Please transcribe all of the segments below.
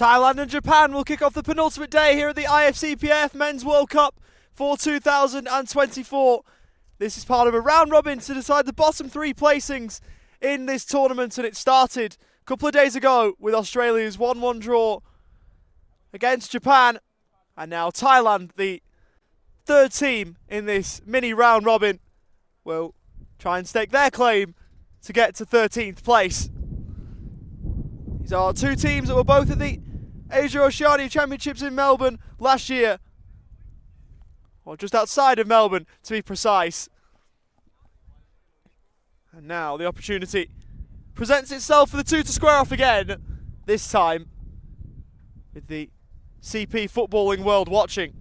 Thailand and Japan will kick off the penultimate day here at the IFCPF Men's World Cup for 2024. This is part of a round robin to decide the bottom three placings in this tournament, and it started a couple of days ago with Australia's 1-1 draw against Japan, and now Thailand, the third team in this mini round robin, will try and stake their claim to get to 13th place. These are two teams that were both at the Asia Oceania Championships in Melbourne last year, or just outside of Melbourne to be precise. And now the opportunity presents itself for the two to square off again, this time with the CP footballing world watching.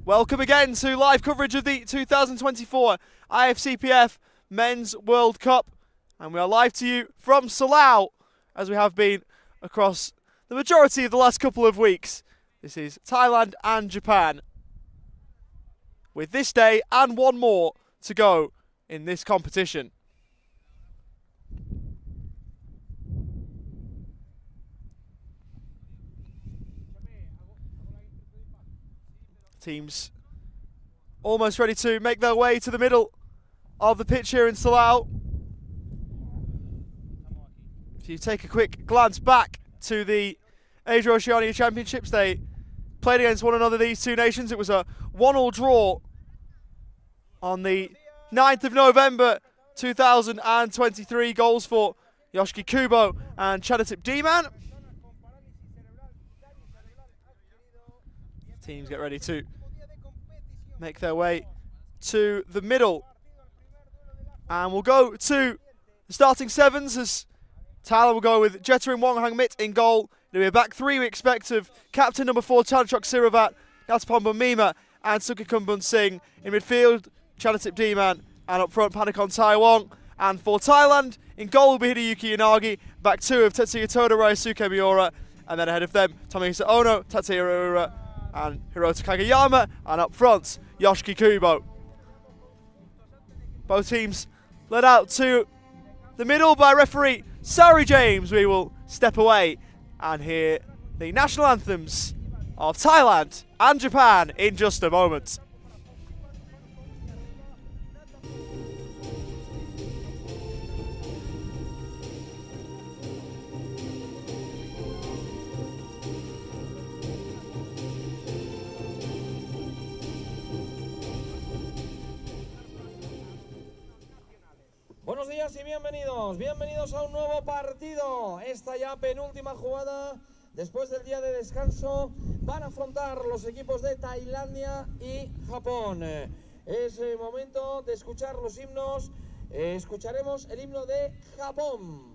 Welcome again to live coverage of the 2024 IFCPF Men's World Cup, and we are live to you from Salou, as we have been across the majority of the last couple of weeks. This is Thailand and Japan, with this day and one more to go in this competition. Teams almost ready to make their way to the middle of the pitch here in Salou. If you take a quick glance back to the Asia Oceania Championships, they played against one another, these two nations. It was a 1-1 draw on the 9th of November 2023. Goals for Yoshiki Kubo and Chanatip D-Man. Teams get ready to make their way to the middle. And we'll go to the starting sevens, as Thailand will go with Jetarin Wonghangmit in goal. It'll be a back three we expect of captain number 4 Chanchok Siravat, Natapon Mima and Sukikumbun Singh. In midfield, Chanatip D-Man, and up front Panikon Taiwong. And for Thailand, in goal will be Hideyuki Yanagi, back two of Tetsuya Toda, Ryosuke Miura, and then ahead of them Tomihisa Ono, Tatsuya Ura and Hirota Kageyama, and up front Yoshiki Kubo. Both teams led out to the middle by referee Sari James. We will step away and hear the national anthems of Thailand and Japan in just a moment. Buenos días y bienvenidos a un nuevo partido. Esta ya penúltima jugada después del día de descanso van a afrontar los equipos de Tailandia y Japón. Es momento de escuchar los himnos. Escucharemos el himno de Japón.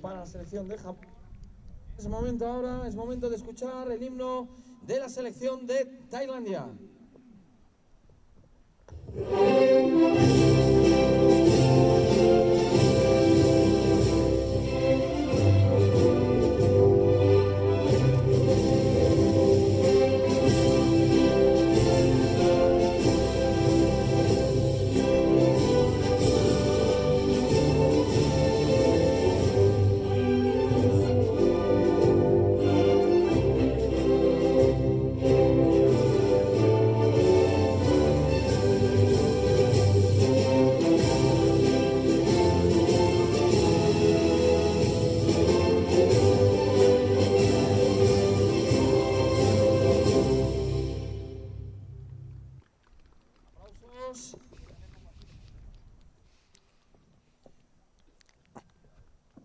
Para la selección de Japón. Es momento de escuchar el himno de la selección de Tailandia.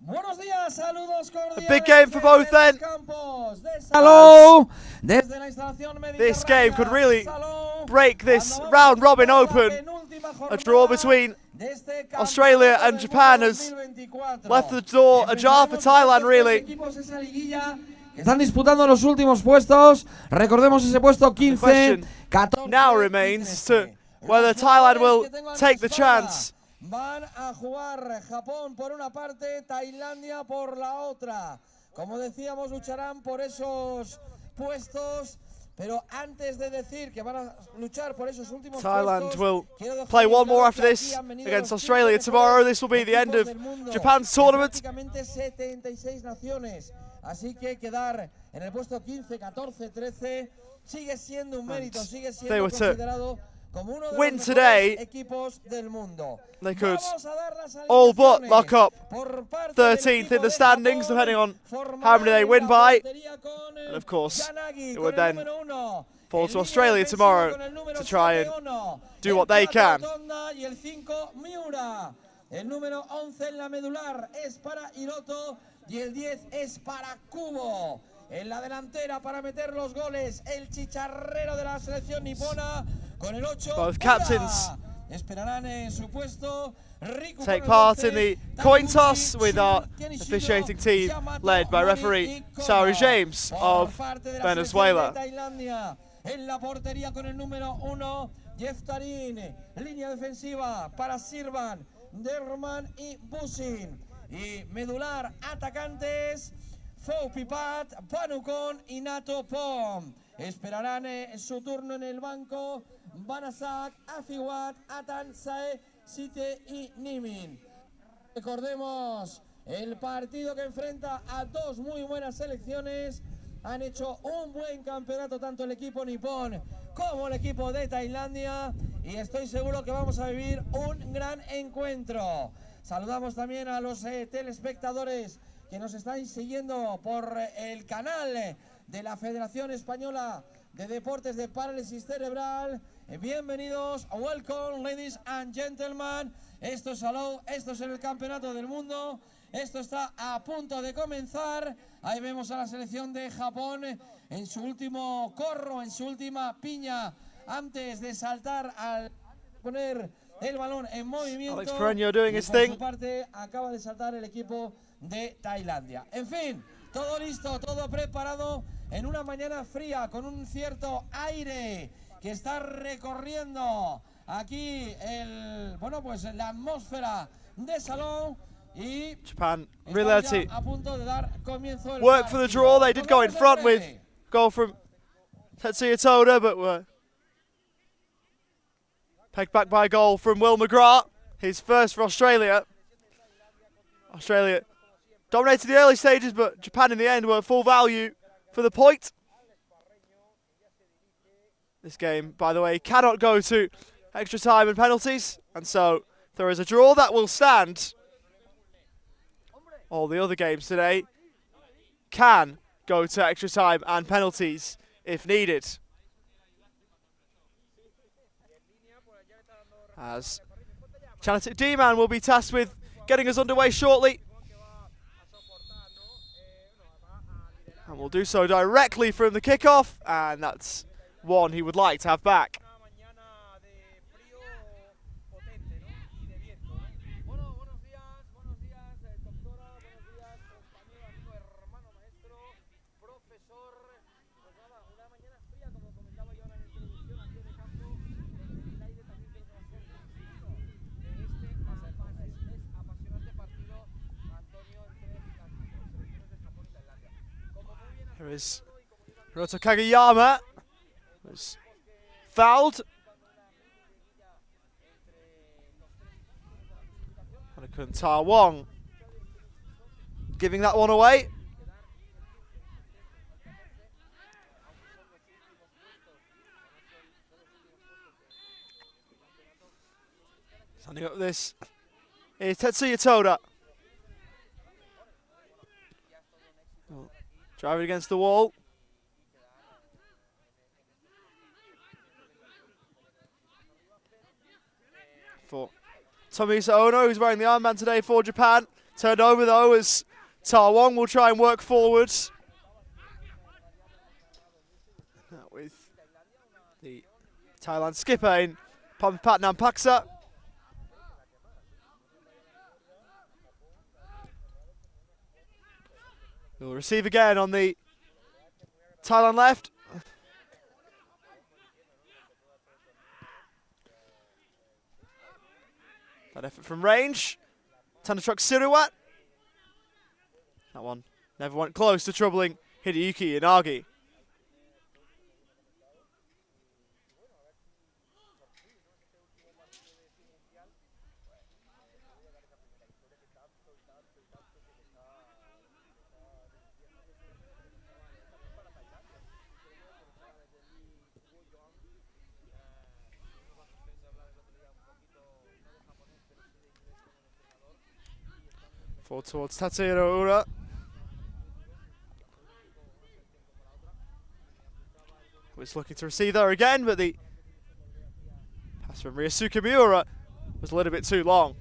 Buenos días, saludos cordiales. A big game for both then. Salou, desde la instalación This game could really break this round robin open. A draw between Australia and Japan has left the door ajar for Thailand, really. Están disputando los últimos puestos. Recordemos ese puesto 15. 14, now remains as to whether Thailand will take the chance. Van a jugar Japón por una parte, Tailandia por la otra. Como decíamos, lucharán por esos puestos. Pero antes de decir que van a luchar por esos últimos Thailand puestos, will play one more after this against Australia tomorrow. This will be the end of Japan's tournament. Prácticamente 76 naciones. Así que quedar en el puesto 15, 14, 13 sigue siendo un mérito, sigue siendo considerado como uno de los mejores equipos del mundo. They could all but lock up 13th in the standings, depending on how many they win by. And of course, it would then fall to Australia tomorrow to try and do what they can. El número 11 en la medular es para Hiroto y el 10 es para Kubo. En la delantera para meter los goles, el chicharrero de la selección nipona con el 8. Both captains esperarán en su puesto. Take part in the coin toss with our officiating team led by referee Salou Ifcpf of Venezuela. En la portería con el número 1, Jeftarin. Línea defensiva para Sirvan, Derman y Busin. Y medular, atacantes, Foupipat, Panukon y Nato Pom. Esperarán su turno en el banco Banasak, Afiwat, Atan, Sae, Site y Nimin. Recordemos el partido que enfrenta a dos muy buenas selecciones. Han hecho un buen campeonato tanto el equipo nipón como el equipo de Tailandia. Y estoy seguro que vamos a vivir un gran encuentro. Saludamos también a los telespectadores que nos estáis siguiendo por el canal de la Federación Española de Deportes de Parálisis Cerebral. Bienvenidos, welcome ladies and gentlemen. Esto es Salou, esto es el Campeonato del Mundo. Esto está a punto de comenzar. Ahí vemos a la selección de Japón en su último corro, en su última piña, antes de saltar al poner el balón en movimiento. Alex Pereño doing his por thing. su parte acaba de saltar el equipo de Tailandia. En fin, todo listo, todo preparado en una mañana fría con un cierto aire que está recorriendo aquí la atmósfera de Salou. Y Japan really a punto de dar comienzo el work for the draw. They did go in front with goal from Tetsuya Toda, but were pegged back by a goal from Will McGrath. His first for Australia. Australia dominated the early stages, but Japan in the end were full value for the point. This game, by the way, cannot go to extra time and penalties, and so if there is a draw, that will stand. All the other games today can go to extra time and penalties if needed. As Chanatic D-Man will be tasked with getting us underway shortly. And we'll do so directly from the kickoff, and that's one he would like to have back. Here is Hiroto Kageyama, was fouled. Hanakun Ta Wong giving that one away. Standing up this is Tetsuya Toda. Driving against the wall. for Tomisa Ono, who's wearing the armband today for Japan. Turned over though as Ta Wong will try and work forwards. With the Thailand skipper in Pampatnam Paksa. We'll receive again on the Thailand left. That effort from range. Tanachuk Siruwat. That one never went close to troubling Hideyuki Inagi. Forward towards Tatsuro Ura. Was looking to receive there again, but the pass from Ryosuke Miura was a little bit too long.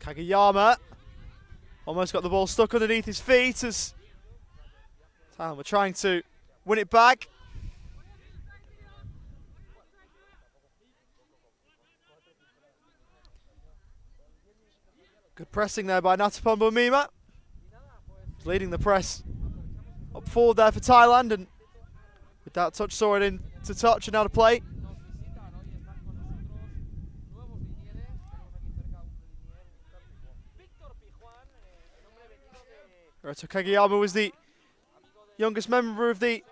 Kageyama almost got the ball stuck underneath his feet as Thailand were trying to win it back. Good pressing there by Natapombo Mima. Leading the press up forward there for Thailand, and with that touch saw it into touch and out of play. Hiroto Kageyama was the youngest member of the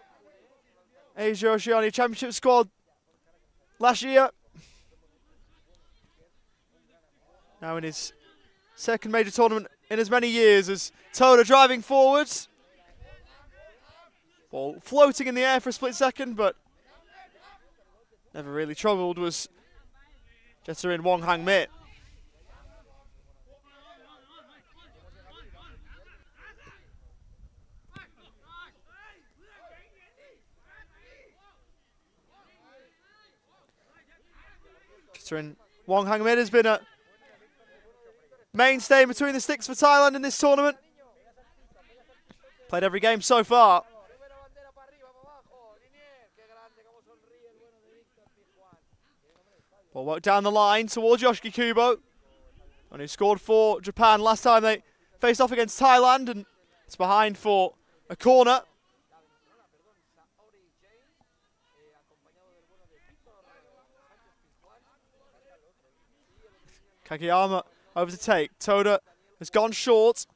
Asia Oceania Championship squad last year. Now in his second major tournament in as many years as Toda driving forwards. Ball floating in the air for a split second, but never really troubled was Jetterin Wong Hang Mit. Wong Hang Min has been a mainstay between the sticks for Thailand in this tournament. Played every game so far. Ball worked down the line towards Yoshiki Kubo, and who scored for Japan last time they faced off against Thailand, and it's behind for a corner. Kageyama over to take. Toda has gone short.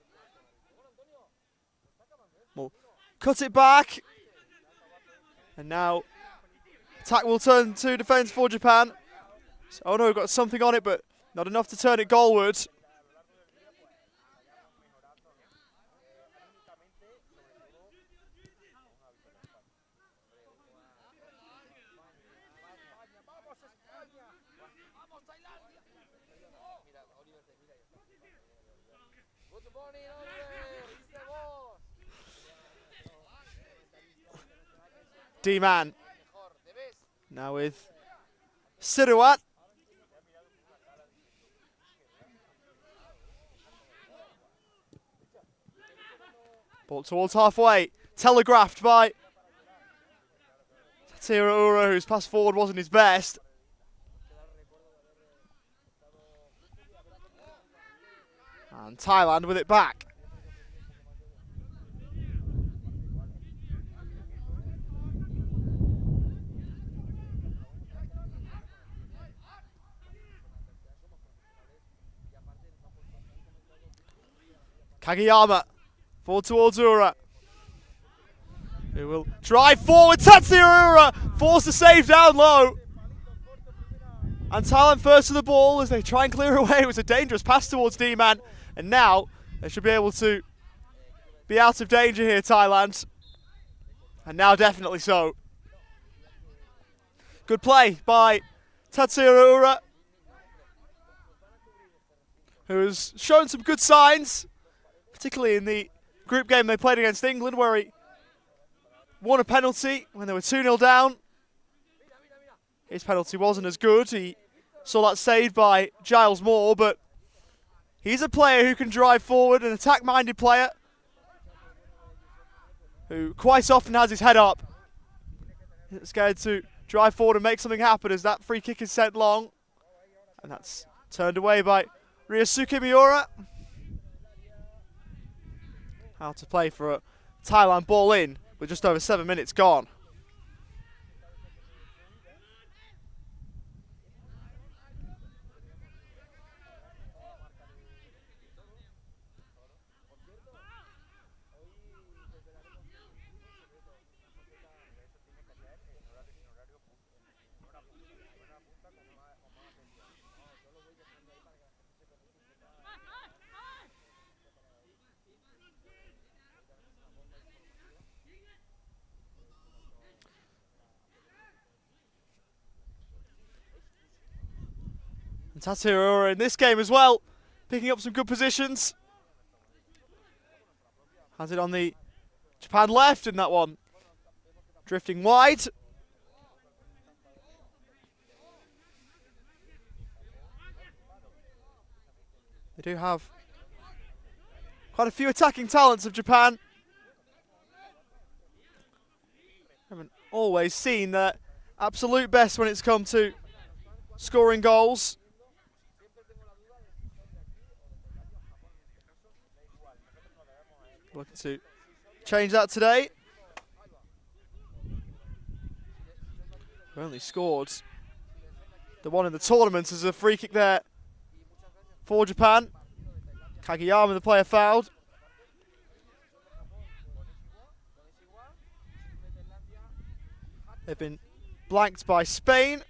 Will cut it back. And now attack will turn to defence for Japan. So Ono got something on it, but not enough to turn it goalward. D-Man. Now with Siruwat. Ball towards halfway. Telegraphed by Tatsuro Ura, whose pass forward wasn't his best. And Thailand with it back. Kageyama, forward towards Ura. who will drive forward. Tatsuro forced to save down low. And Thailand first to the ball as they try and clear away. It was a dangerous pass towards D-Man. And now they should be able to be out of danger here, Thailand. And now definitely so. Good play by Tatsuro, who has shown some good signs, particularly in the group game they played against England, where he won a penalty when they were 2-0 down. His penalty wasn't as good. He saw that saved by Giles Moore, but he's a player who can drive forward, an attack-minded player who quite often has his head up. He's scared to drive forward and make something happen as that free kick is sent long. And that's turned away by Ryosuke Miura. How to play for a Thailand ball in with just over 7 minutes gone. Tatsuro in this game as well, picking up some good positions. Has it on the Japan left in that one, drifting wide. They do have quite a few attacking talents of Japan. Haven't always seen their absolute best when it's come to scoring goals. Looking to change that today. We only scored the one in the tournament as a free kick there for Japan. Kageyama, the player, fouled. They've been blanked by Spain.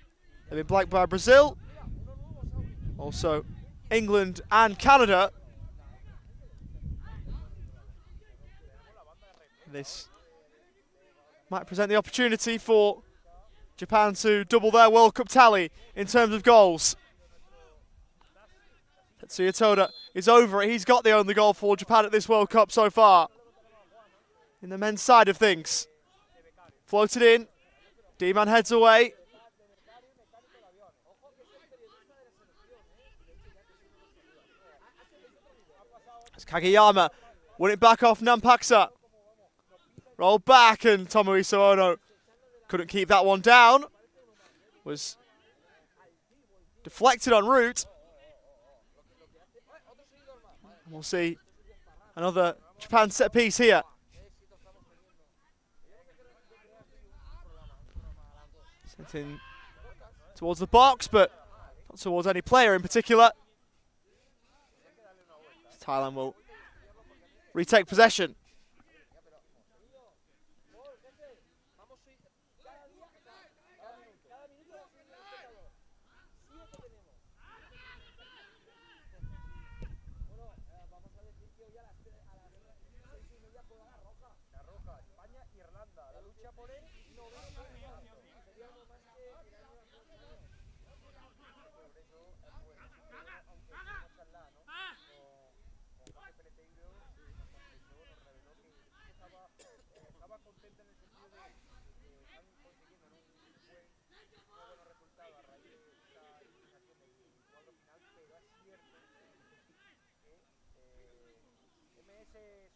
They've been blanked by Brazil. Also England and Canada. This might present the opportunity for Japan to double their World Cup tally in terms of goals. Tetsuya Toda is over it. He's got the only goal for Japan at this World Cup so far. In the men's side of things. Floated in. D-Man heads away. As Kageyama won it back off Nampaksa. Rolled back and Tomohisa Ono couldn't keep that one down. Was deflected en route. We'll see another Japan set piece here. Sent in towards the box, but not towards any player in particular. Thailand will retake possession.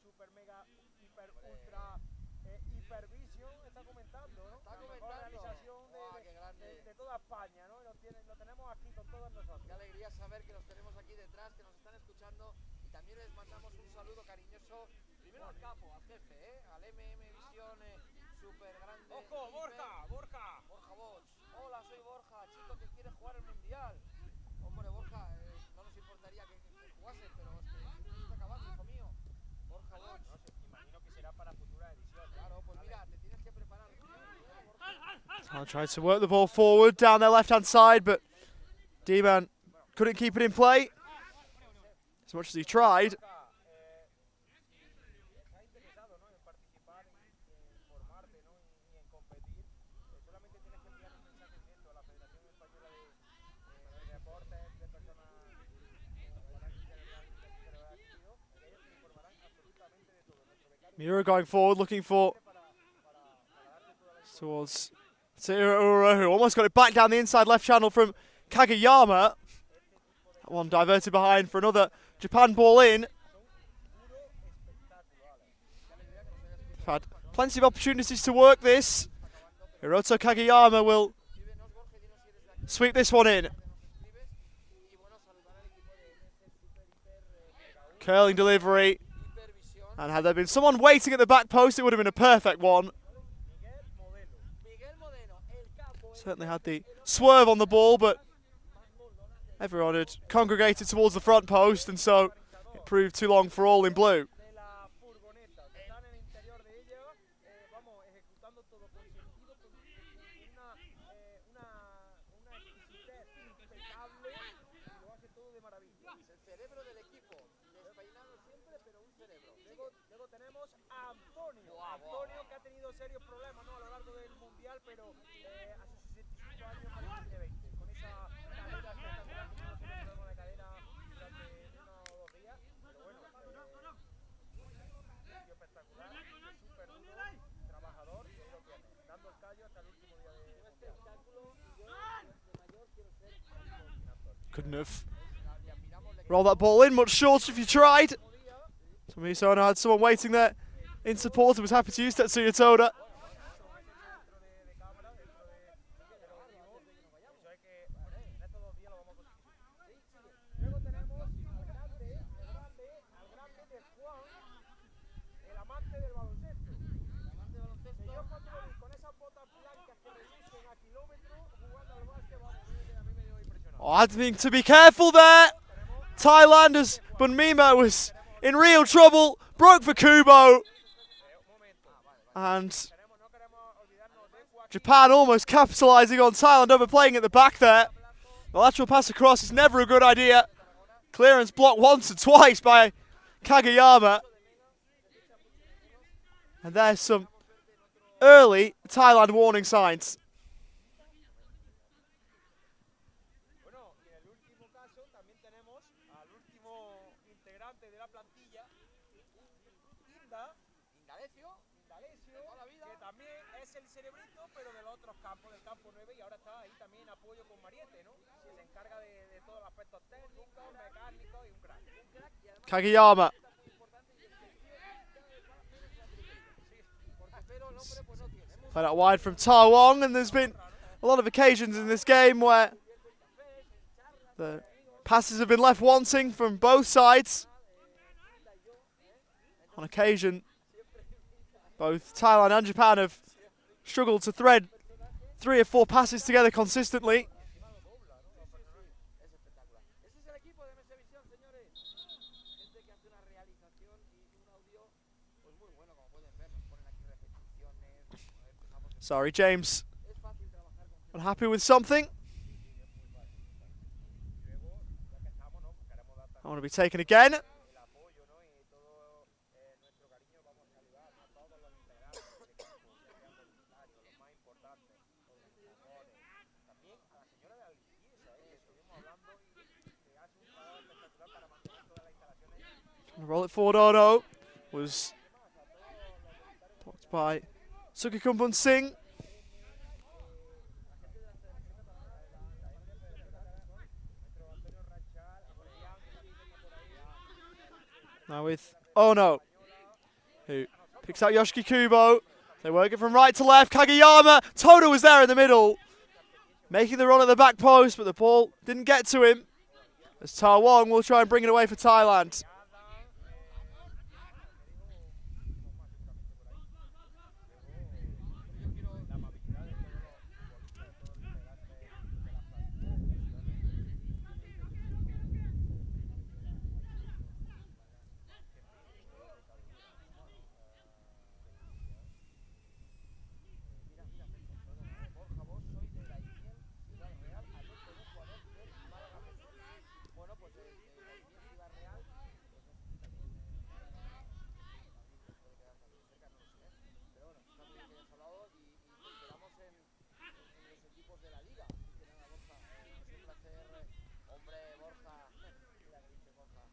Super mega hiper ultra hipervisión está comentando, ¿no? Está comentando la realización de toda España, ¿no? Lo tenemos aquí con todos nosotros. Qué alegría saber que los tenemos aquí detrás, que nos están escuchando, y también les mandamos un saludo cariñoso primero al capo, al jefe, al MM Visión super grande. ¡Ojo, Borja! ¡Borja! Borja Boch. Hola, soy Borja, chico que quiere jugar el mundial. Hombre, Borja, no nos importaría que jugase, pero es que se está acabando, hijo mío. Borja Boch. No sé, imagino que será para futura edición. Claro, pues mira, te Tried to work the ball forward down their left-hand side, but D-Man couldn't keep it in play as much as he tried. Mira going forward, looking towards Ura, who almost got it back down the inside left channel from Kageyama. That one diverted behind for another Japan ball in. They've had plenty of opportunities to work this. Hiroto Kageyama will sweep this one in. Curling delivery. And had there been someone waiting at the back post, it would have been a perfect one. Certainly had the swerve on the ball, but everyone had congregated towards the front post, and so it proved too long for all in blue. Antonio, que ha tenido serios problemas, ¿no?, a lo largo del mundial, pero a sus 65 años parece que tiene 20. Con esa cadera espectacular, que tuvo un problema de cadera durante 1 o 2 días. Pero bueno, tío espectacular, súper duro, trabajador, y ahí lo tiene, dando el callo hasta el último día de espectáculo. Y yo, de mayor, quiero ser Antonio. Couldn't have rolled that ball in much shorter if you tried. Tomiso had someone waiting there in support and was happy to use Tetsuya Toda. Oh, having to be careful there. Thailanders, but Mima was in real trouble. Broke for Kubo. And Japan almost capitalising on Thailand overplaying at the back there. The lateral pass across is never a good idea. Clearance blocked once and twice by Kageyama. And there's some early Thailand warning signs. Kageyama. Played out wide from Tawong, and there's been a lot of occasions in this game where the passes have been left wanting from both sides. On occasion, both Thailand and Japan have struggled to thread 3 or 4 passes together consistently. Sorry, James. Unhappy with something. I want to be taken again. Roll it forward, Ono. Was blocked by Sukikumbun Singh. Now with Ono, who picks out Yoshiki Kubo. They work it from right to left. Kageyama. Toda was there in the middle, making the run at the back post, but the ball didn't get to him. As Tawong will try and bring it away for Thailand.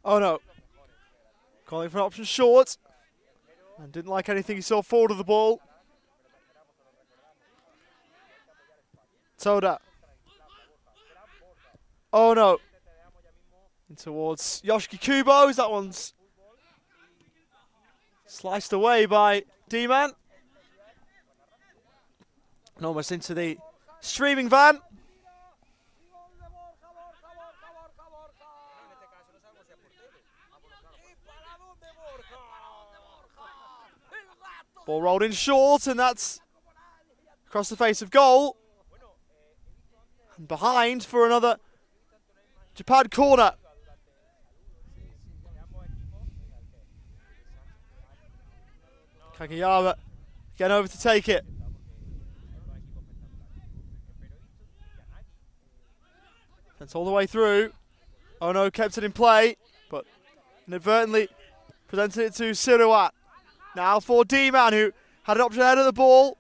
Oh no. Calling for an option short. And didn't like anything he saw forward of the ball. Toda. Oh no. In towards Yoshiki Kubos. That one's sliced away by D-Man. And almost into the streaming van. Ball rolled in short, and that's across the face of goal. And behind for another Japan corner. Kageyama getting over to take it. That's all the way through. Oh no, kept it in play, but inadvertently presented it to Siruat. Now for D-Man, who had an option ahead of the ball.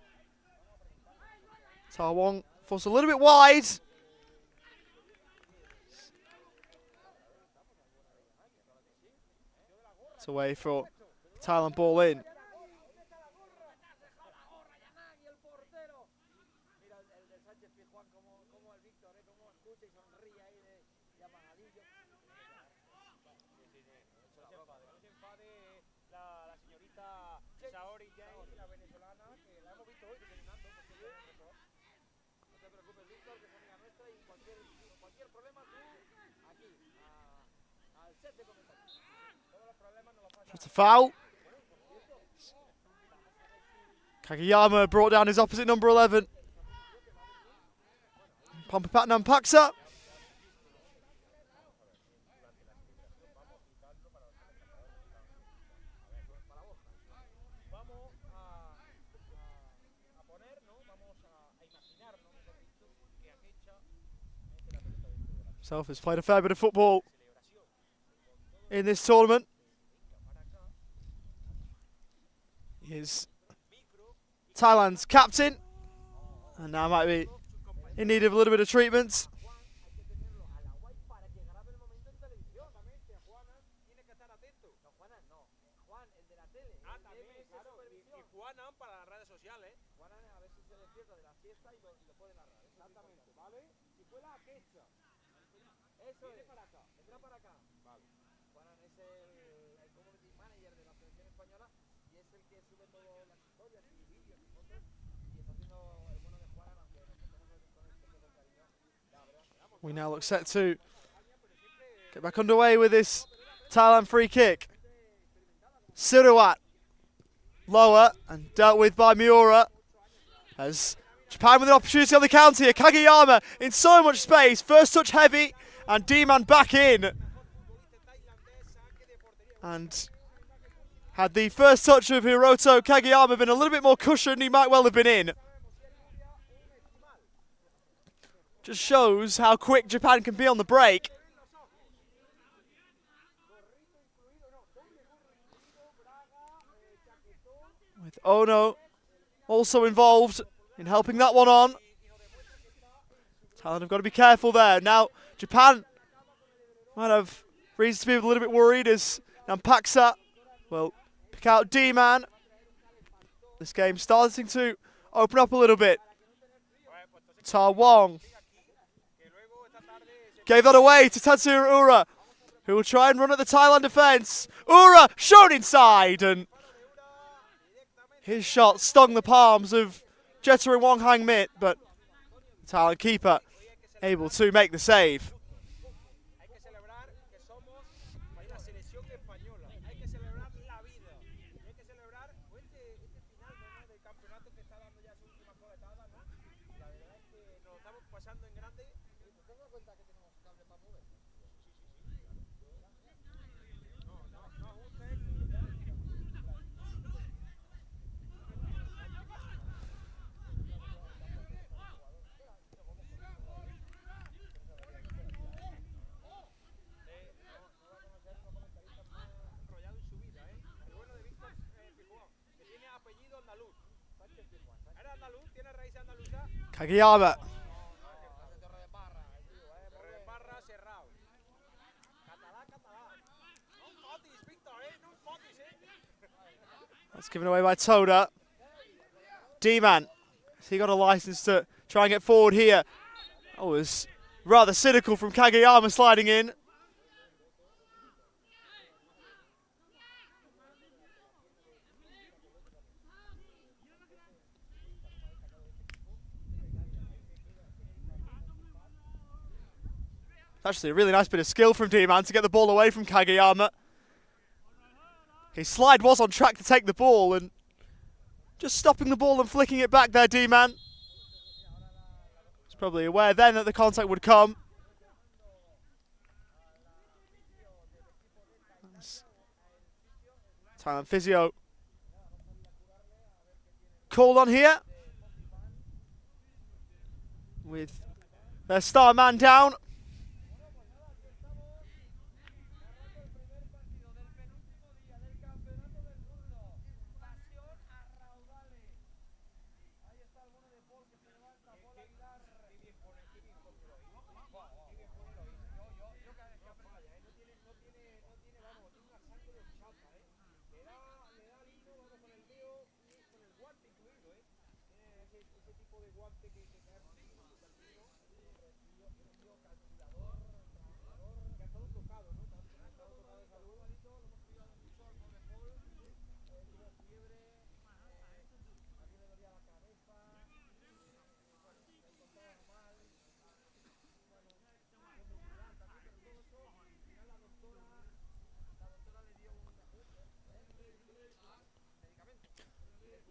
Tawong forced a little bit wide. It's away for Thailand ball in. That's a foul. Kageyama brought down his opposite number 11. Pampapatnam Paksa. Himself has played a fair bit of football in this tournament. He is Thailand's captain, and now might be in need of a little bit of treatment. We now look set to get back underway with this Thailand free kick. Siruat lower and dealt with by Miura. As Japan with an opportunity on the counter here. Kageyama in so much space. First touch heavy and D-Man back in. And had the first touch of Hiroto Kageyama been a little bit more cushioned, he might well have been in. Just shows how quick Japan can be on the break. With Ono also involved in helping that one on. Thailand have got to be careful there. Now, Japan might have reason to be a little bit worried as Nampaksa will pick out D-Man. This game starting to open up a little bit. Tawong gave that away to Tatsuro Ura, who will try and run at the Thailand defence. Ura shown inside, and his shot stung the palms of Jetterin Wong Hang Mit, but the Thailand keeper able to make the save. Kageyama That's given away by Toda. D-Man, has he got a license to try and get forward here? Oh, it was rather cynical from Kageyama sliding in. Actually, a really nice bit of skill from D-Man to get the ball away from Kageyama. His slide was on track to take the ball, and just stopping the ball and flicking it back there, D-Man. He's probably aware then that the contact would come. Thailand physio called on here with their star man down.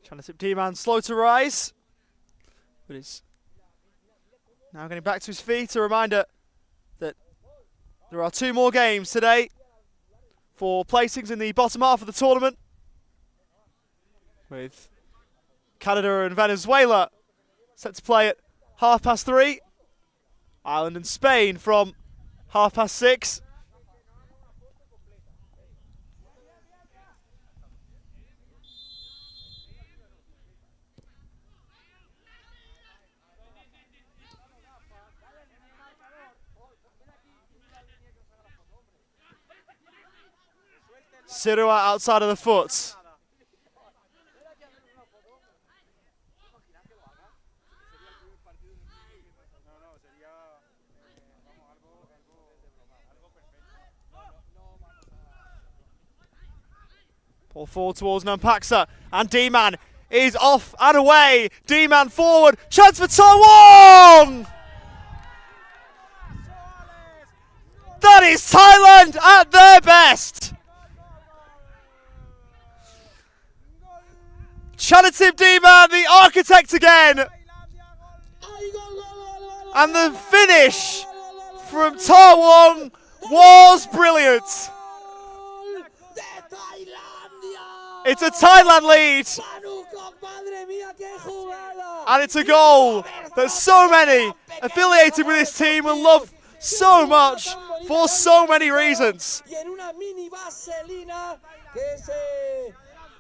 Trying to tip D-Man slow to rise, but he's now getting back to his feet. A reminder that there are 2 more games today for placings in the bottom half of the tournament, with Canada and Venezuela set to play at 3:30. Ireland and Spain from 6:30. Sirua outside of the foot. Ball forward towards Nampaksa, and D-Man is off and away. D-Man forward, chance for Taiwan! That is Thailand at their best! Chanatip D-Man, the architect again! And the finish from Taiwan was brilliant! It's a Thailand lead! And it's a goal that so many affiliated with this team will love so much for so many reasons.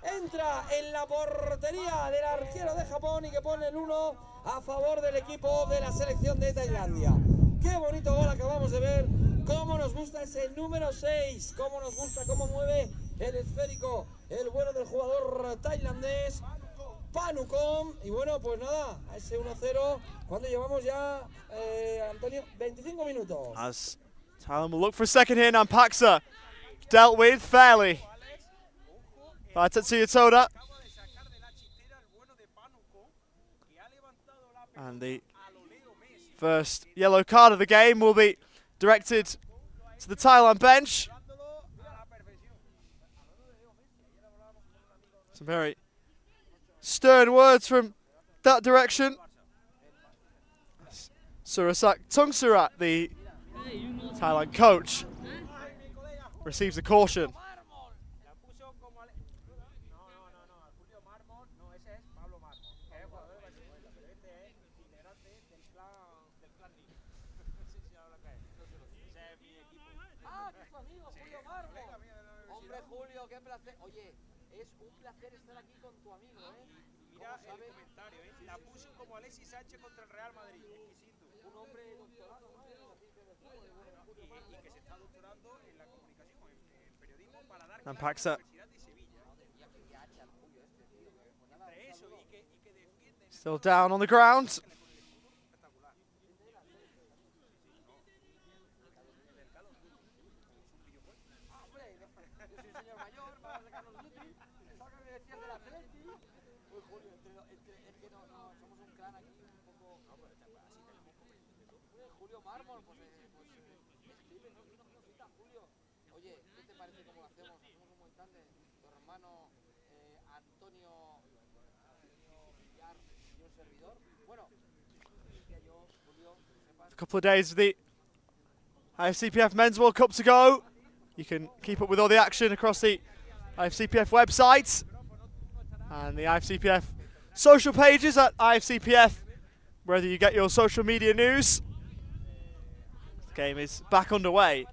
Entra en la portería del arquero de Japón y que pone el 1 a favor del equipo de la selección de Tailandia. Qué bonito gol acabamos de ver, cómo nos gusta ese número 6, cómo nos gusta cómo mueve el esférico, el vuelo del jugador tailandés, Panukom. Y bueno, pues nada, a ese 1-0, cuando llevamos ya, Antonio, 25 minutos. As Thailand will look for a second here, Nampaksa dealt with fairly by Tetsuya Toda. And the first yellow card of the game will be directed to the Thailand bench. Some very stern words from that direction. Surasak Tungsurat, the Thailand coach, receives a caution. Oye, es un placer estar aquí con tu amigo, ¿eh? Mira el comentario, ¿eh? La puso como Alexis Sánchez contra el Real Madrid. Exquisito. Un hombre doctorado, ¿no? Y que se está doctorando en la comunicación, en periodismo, para dar Nampaksa Universidad de Sevilla. Still down on the ground. Oye, ¿qué te parece cómo lo hacemos? Hacemos un buen tándem. Tu hermano Antonio Villar y un servidor. Bueno, yo, Julio, A couple of days of the IFCPF Men's World Cup to go. You can keep up with all the action across the IFCPF website and the IFCPF social pages at IFCPF, wherever you get your social media news. The game is back underway.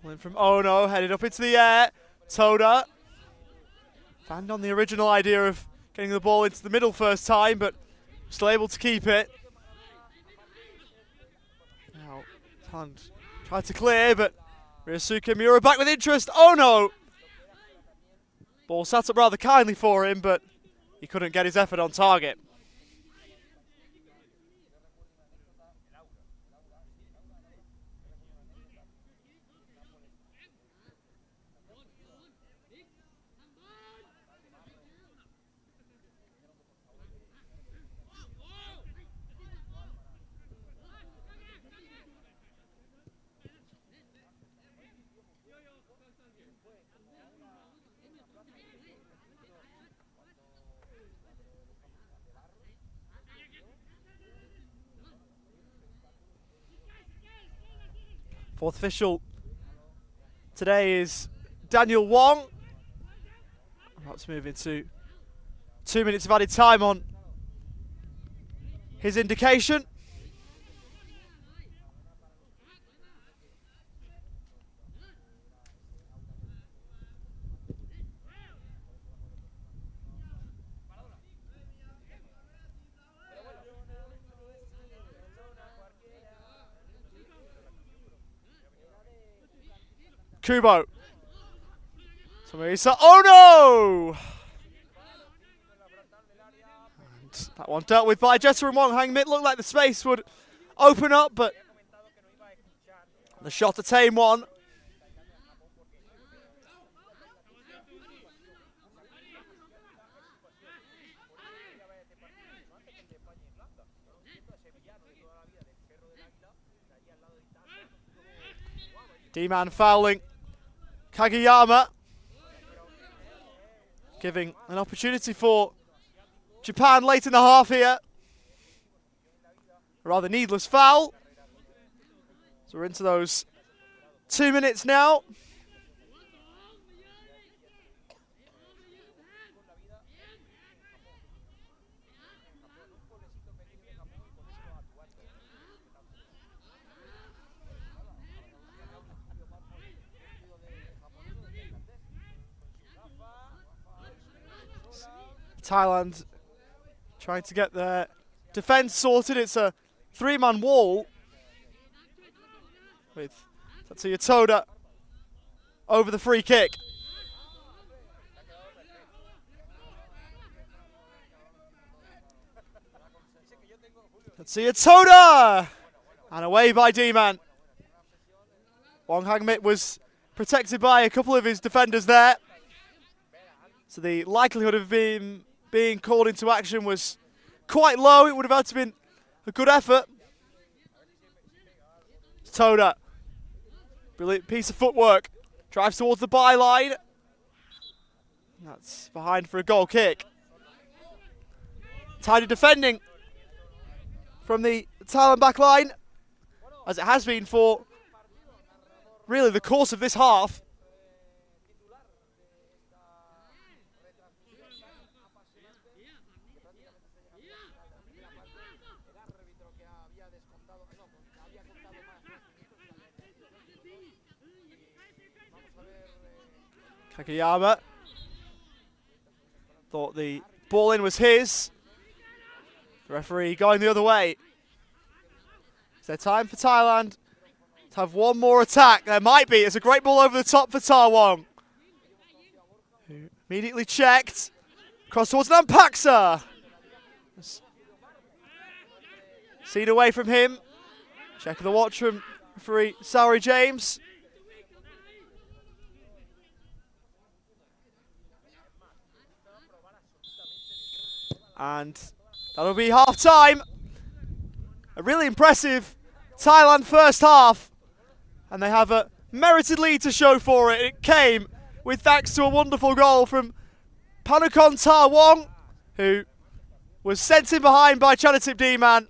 Went from Ono, headed up into the air. Toda fanned on the original idea of getting the ball into the middle first time, but still able to keep it. Now, Thailand tried to clear, but Ryosuke Miura back with interest. Ono! Ball sat up rather kindly for him, but he couldn't get his effort on target. Fourth official today is Daniel Wong. Let's move into 2 minutes of added time on his indication. Kubo. Oh no! And that one dealt with by Jetta and Wong. Hangmit looked like the space would open up, but the shot attained one. D-man fouling Kageyama, giving an opportunity for Japan late in the half here. A rather needless foul. So we're into those 2 minutes now. Thailand trying to get their defence sorted. It's a three-man wall with Tatsuya Toda over the free kick. Tatsuya Toda! And away by D-man. Wong Hangmit was protected by a couple of his defenders there. So the likelihood of being called into action was quite low. It would have had to been a good effort. Toda, brilliant piece of footwork, drives towards the byline. That's behind for a goal kick. Tidy defending from the Thailand back line, as it has been for really the course of this half. Kageyama Thought the ball in was his. The referee going the other way. Is there time for Thailand to have one more attack? There might be. It's a great ball over the top for Tawong. Immediately checked. Cross towards Nampaksa. Seen away from him. Checking the watch from referee Salou James. And that'll be half time. A really impressive Thailand first half. And they have a merited lead to show for it. It came with thanks to a wonderful goal from Panukon Tawong, who was sent in behind by Chanatip D-Man.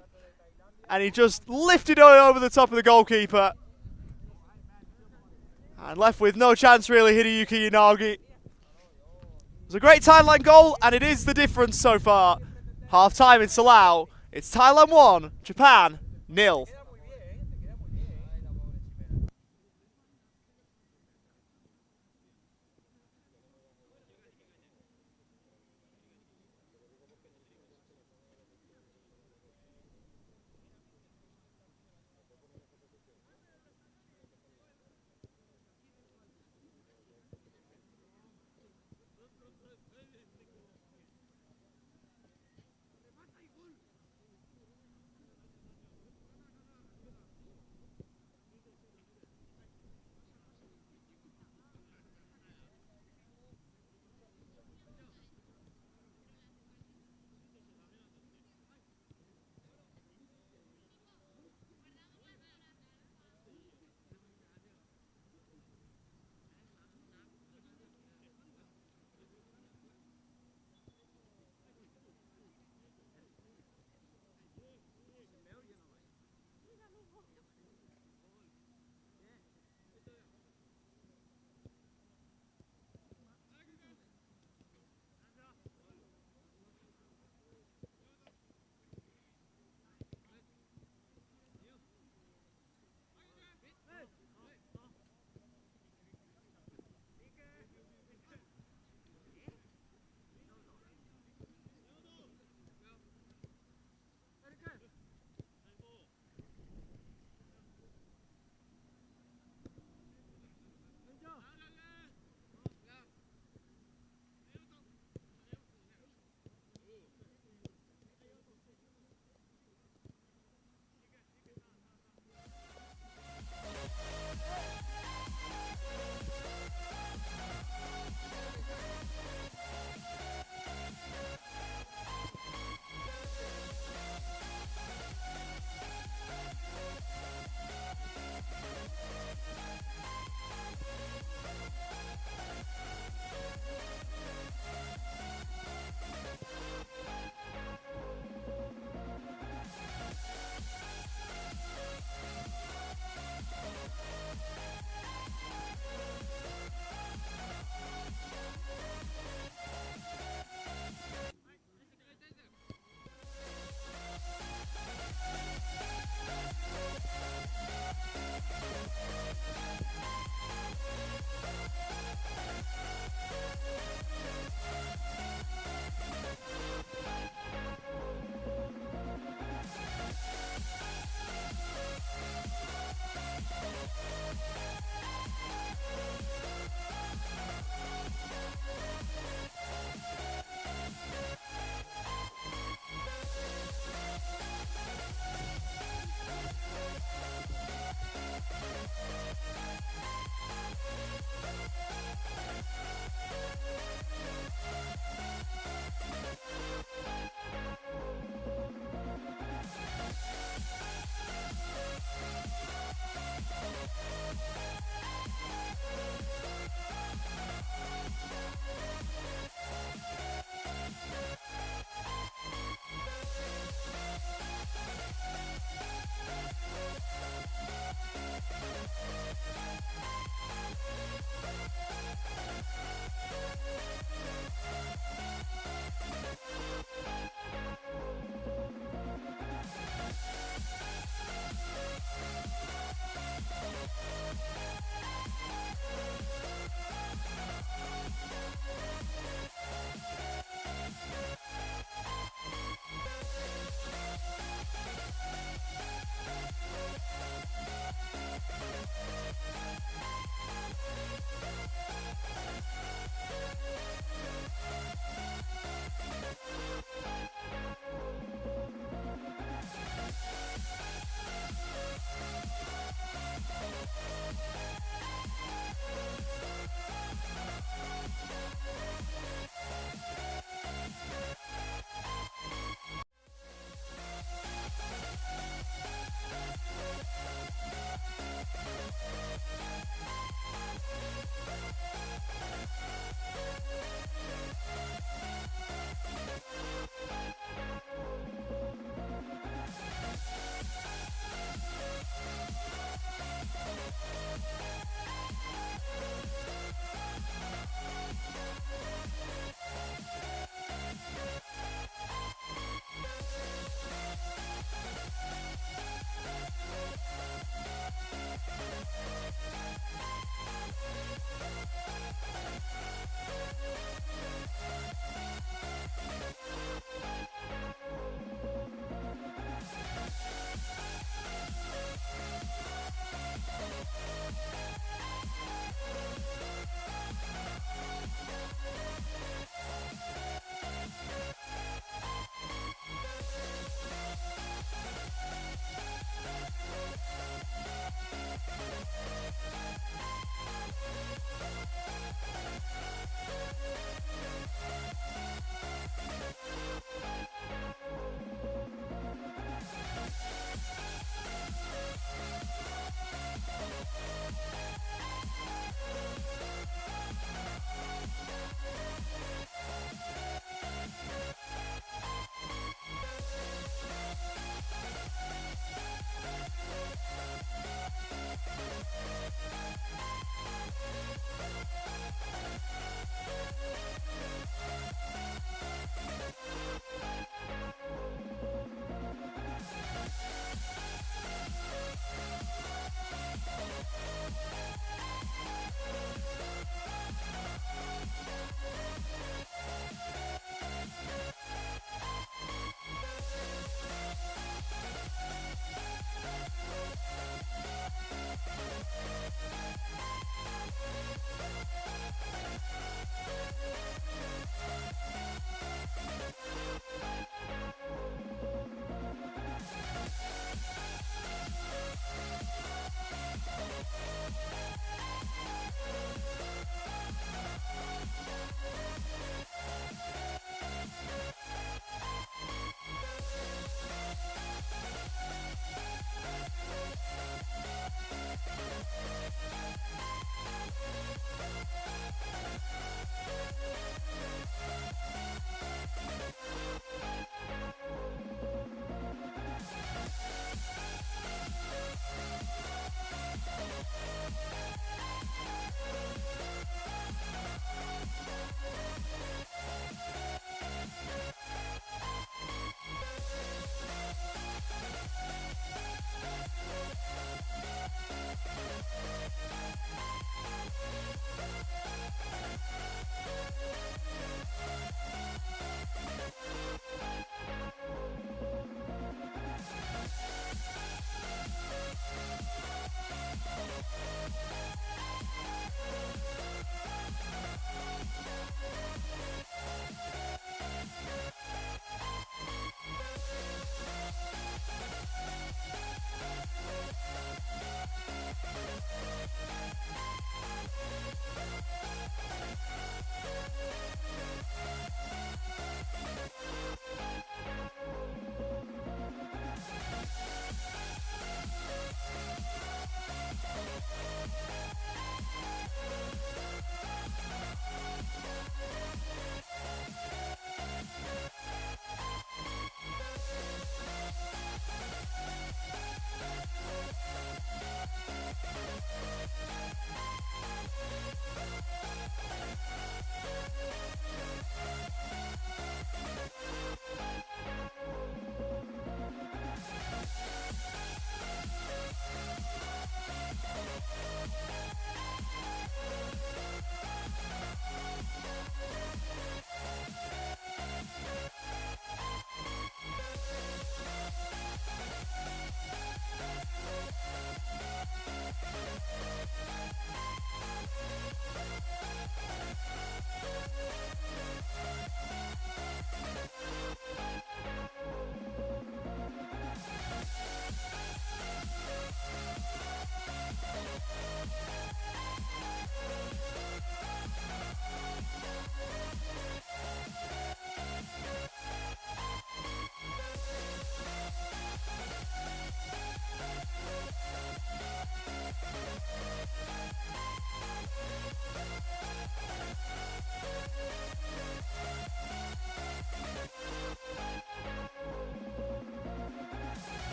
And he just lifted it over the top of the goalkeeper. And left with no chance really, Hideyuki Yanagi. It was a great Thailand goal, and it is the difference so far. Half-time in Salou. It's Thailand 1, Japan 0.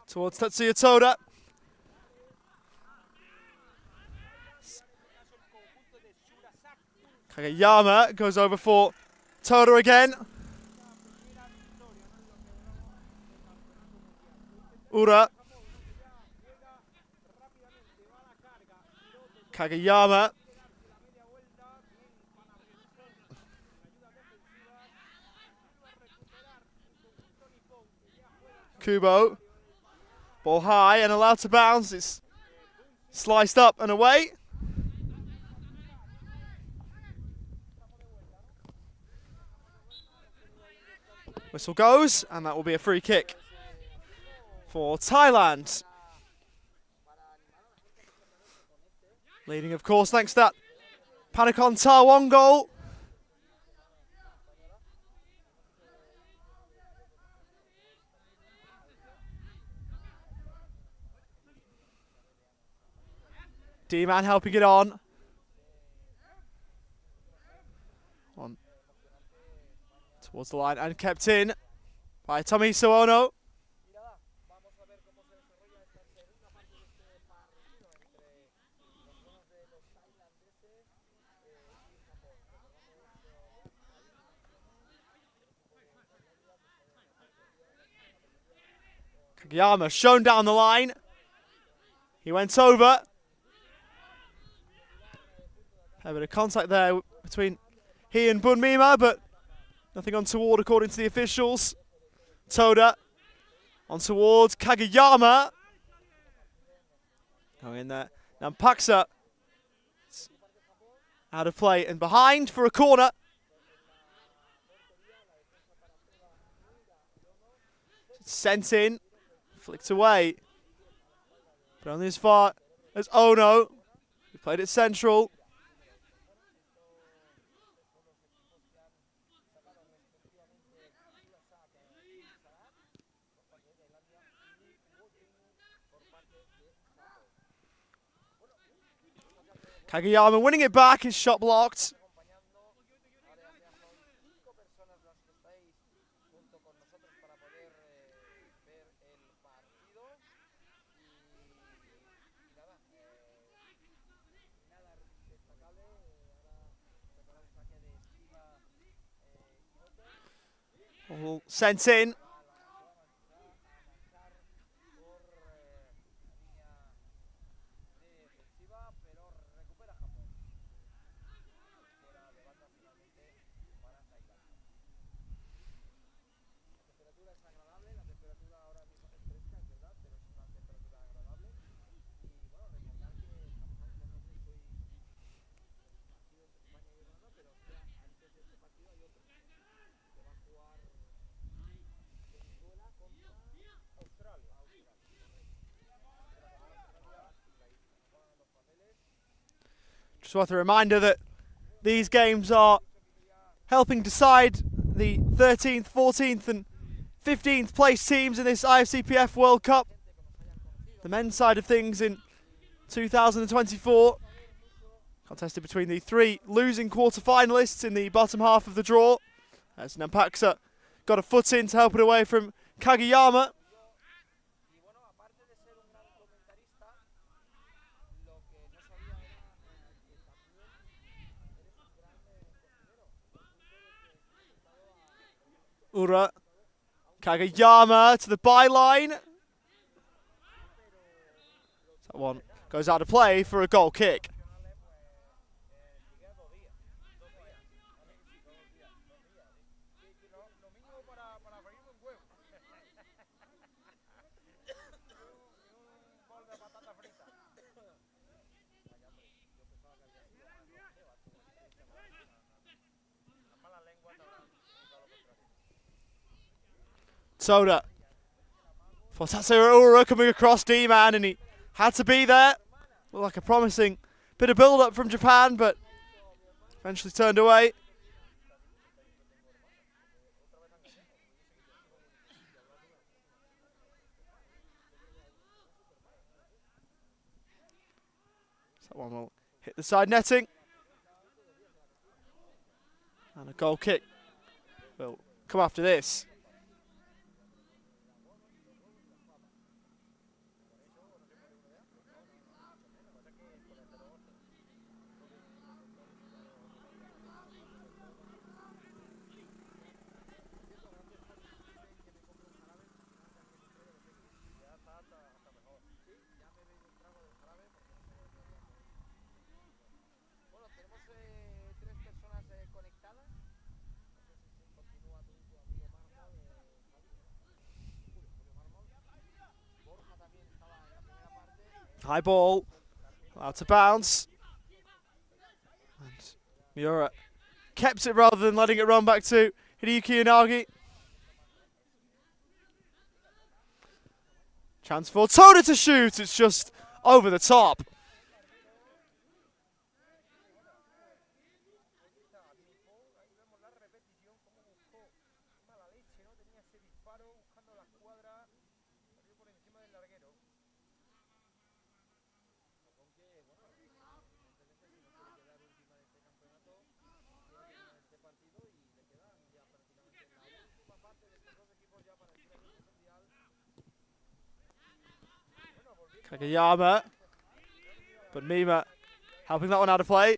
Towards Tetsuya Toda. Kageyama goes over for Toda again. Ura. Kageyama. Kubo. Ball high and allowed to bounce. It's sliced up and away. Whistle goes, and that will be a free kick for Thailand. Leading, of course, thanks to that Panakon Tawong goal. D-Man helping it on. Towards the line and kept in by Tomiso Ono. Kageyama shown down the line. He went over. A bit of contact there between he and Bunmima, but nothing untoward according to the officials. Toda on towards Kageyama. Going in there. Nampaksa out of play and behind for a corner. Sent in. Flicked away. But only as far as Ono. He played it central. Kageyama winning it back, his shot blocked. All sent in. Just worth a reminder that these games are helping decide the 13th, 14th and 15th place teams in this IFCPF World Cup. The men's side of things in 2024. Contested between the three losing quarter-finalists in the bottom half of the draw. As Nampaksa got a foot in to help it away from Kageyama. Ura. Kageyama to the byline. That one goes out of play for a goal kick. Toda for Tatsuro Ura coming across D-Man, and he had to be there. Looked like a promising bit of build-up from Japan, but eventually turned away. So that one will hit the side netting. And a goal kick will come after this. High ball. Allowed to bounce. And Miura kept it rather than letting it run back to Hideyuki Inagi. Chance for Toda to shoot. It's just over the top. Kageyama, but Mima helping that one out of play.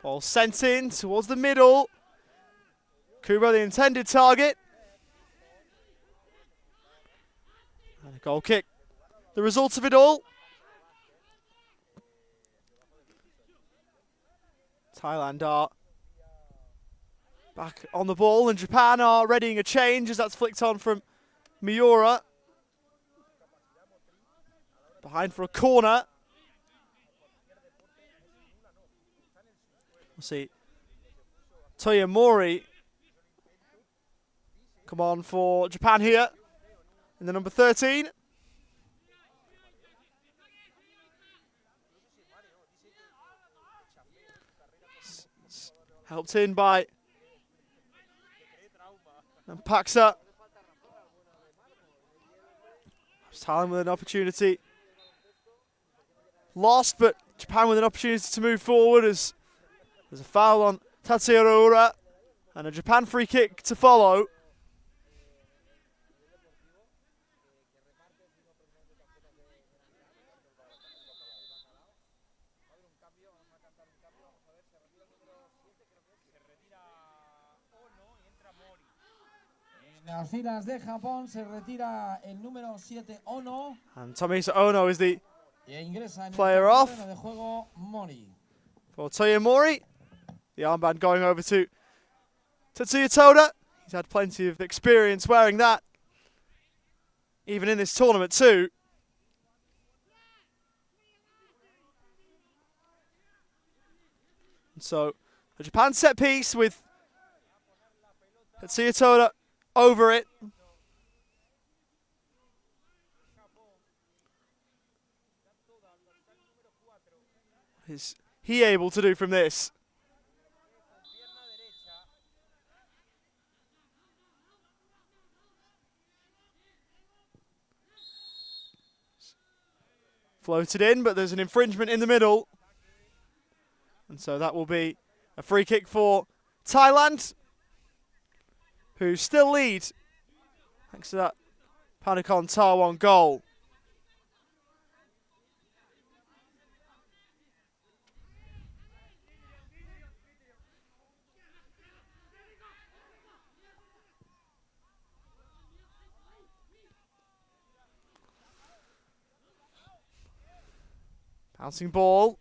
Ball sent in towards the middle. Kubo the intended target. And a goal kick. The results of it all. Thailand are back on the ball and Japan are readying a change as that's flicked on from Miura. Behind for a corner. We'll see Toyomori come on for Japan here in the number 13. Helped in by Paksa. Thailand with an opportunity. Lost, but Japan with an opportunity to move forward as there's a foul on Tatsuro Ura and a Japan free kick to follow. En las filas de Japón se retira el número 7 Ono. And Tomisa Ono is the Ingresa en player el off. terreno de juego Mori. For Toyomori. The armband going over to Tetsuya Toda. He's had plenty of experience wearing that, even in this tournament too. And so a Japan set piece with Tetsuya Toda over it. Is he able to do from this? Floated in, but there's an infringement in the middle. And so that will be a free kick for Thailand, who still lead thanks to that Panakon Tawon goal. Bouncing ball.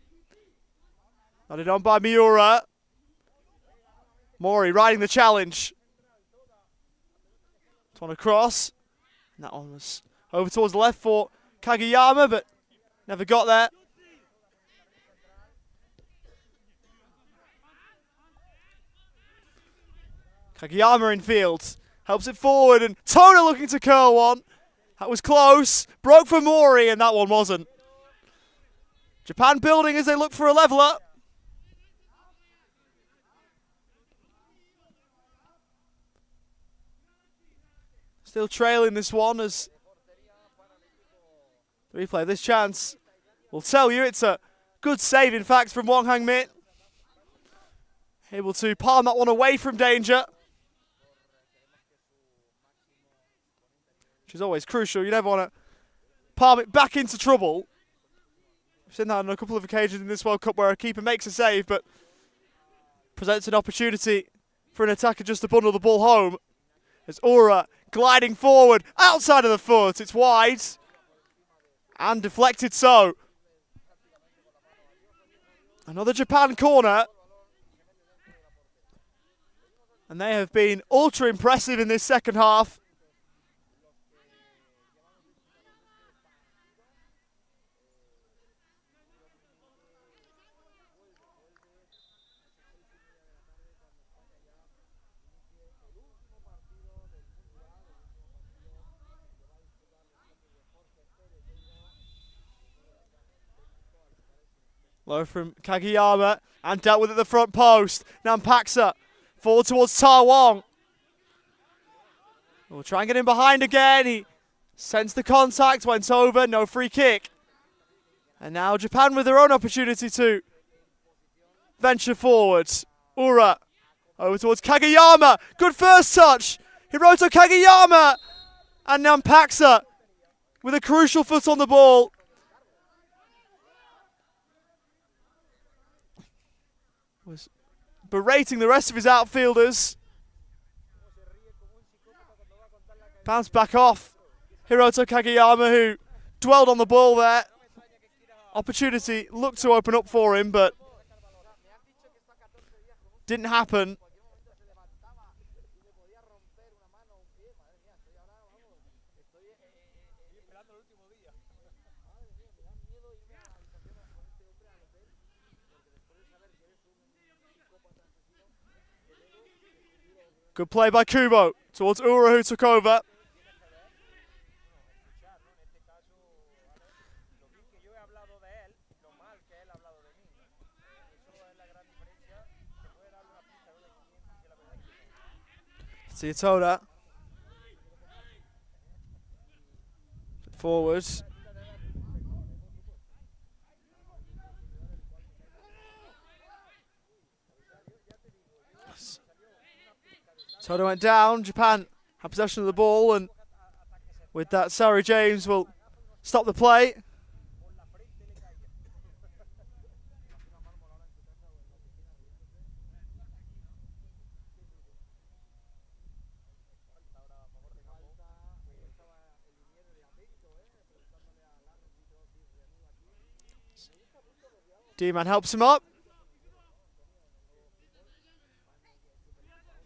Nodded on by Miura. Mori riding the challenge. One across. And that one was over towards the left for Kageyama, but never got there. Kageyama in field. Helps it forward, and Toda looking to curl one. That was close. Broke for Mori, and that one wasn't. Japan building as they look for a leveller. Still trailing this one as the replay of this chance will tell you it's a good save, in fact, from Wong Hang-min. Able to palm that one away from danger, which is always crucial. You never want to palm it back into trouble. We've seen that on a couple of occasions in this World Cup where a keeper makes a save but presents an opportunity for an attacker just to bundle the ball home. As Ura gliding forward, outside of the foot, it's wide. And deflected so. Another Japan corner. And they have been ultra impressive in this second half. Low from Kageyama and dealt with at the front post. Nampaksa forward towards Tawong. We'll try and get him behind again. He sensed the contact, went over, no free kick. And now Japan with their own opportunity to venture forward. Ura over towards Kageyama. Good first touch. Hiroto Kageyama. And Nampaksa with a crucial foot on the ball. Was berating the rest of his outfielders. Bounced back off Hiroto Kageyama, who dwelled on the ball there. Opportunity looked to open up for him, but didn't happen. Good play by Kubo towards Ura, who took over. Toda forward. Toda went down. Japan had possession of the ball, and with that, Sarah James will stop the play. D-Man helps him up.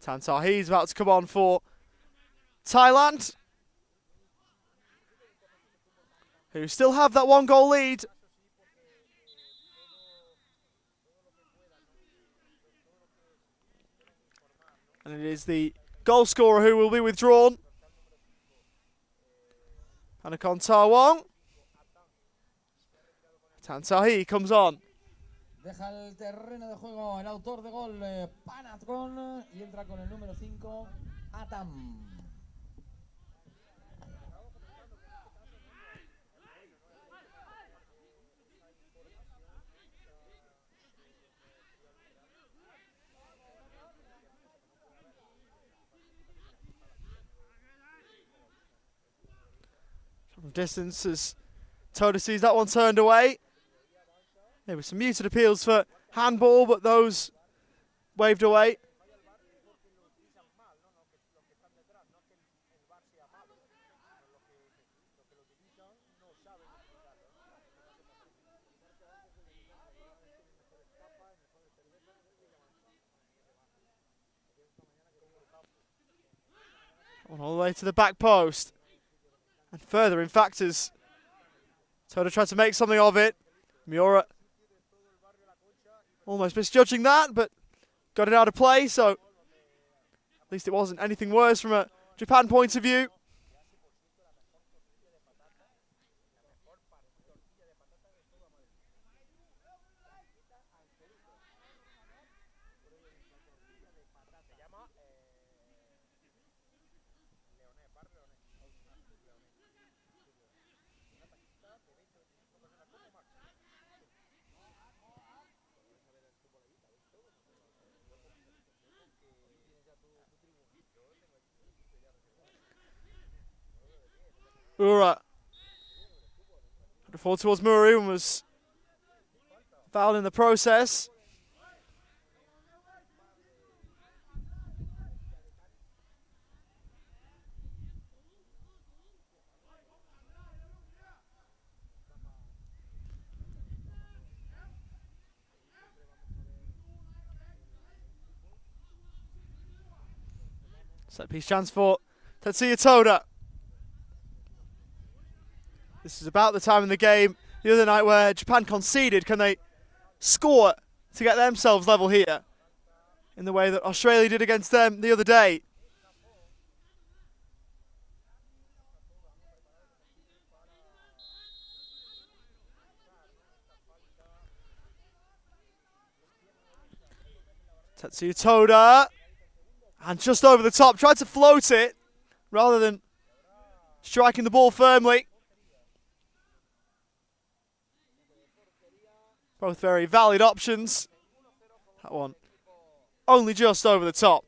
Tantahi's about to come on for Thailand, who still have that 1-goal lead. And it is the goal scorer who will be withdrawn. Panakon Tawong. Tantahi comes on. Deja el terreno de juego el autor de gol, Panatron, y entra con el número 5, Atam. From distance as Toda sees that one turned away. There were some muted appeals for handball, but those waved away. All the way to the back post. And further, in fact, as Toda tried to make something of it. Miura almost misjudging that, but got it out of play, so at least it wasn't anything worse from a Japan point of view. Ura put it forward towards Murray and was fouled in the process. Set piece chance for Tetsuya Toda. This is about the time in the game the other night where Japan conceded. Can they score to get themselves level here in the way that Australia did against them the other day? Tetsuya Toda, and just over the top, tried to float it rather than striking the ball firmly. Both very valid options. That one only just over the top.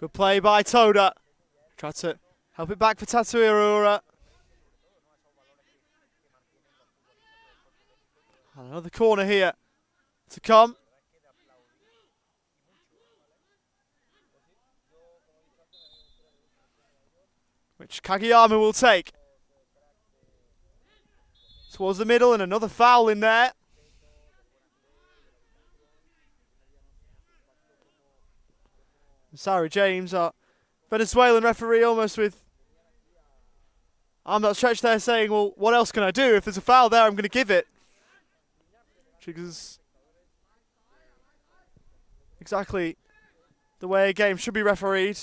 Good play by Toda. Tried to help it back for Tatsuya Arura. And another corner here to come. Which Kageyama will take. Towards the middle and another foul in there. Sorry, James, our Venezuelan referee, almost with arm not stretched there, saying, well, what else can I do? If there's a foul there, I'm going to give it. Which is exactly the way a game should be refereed.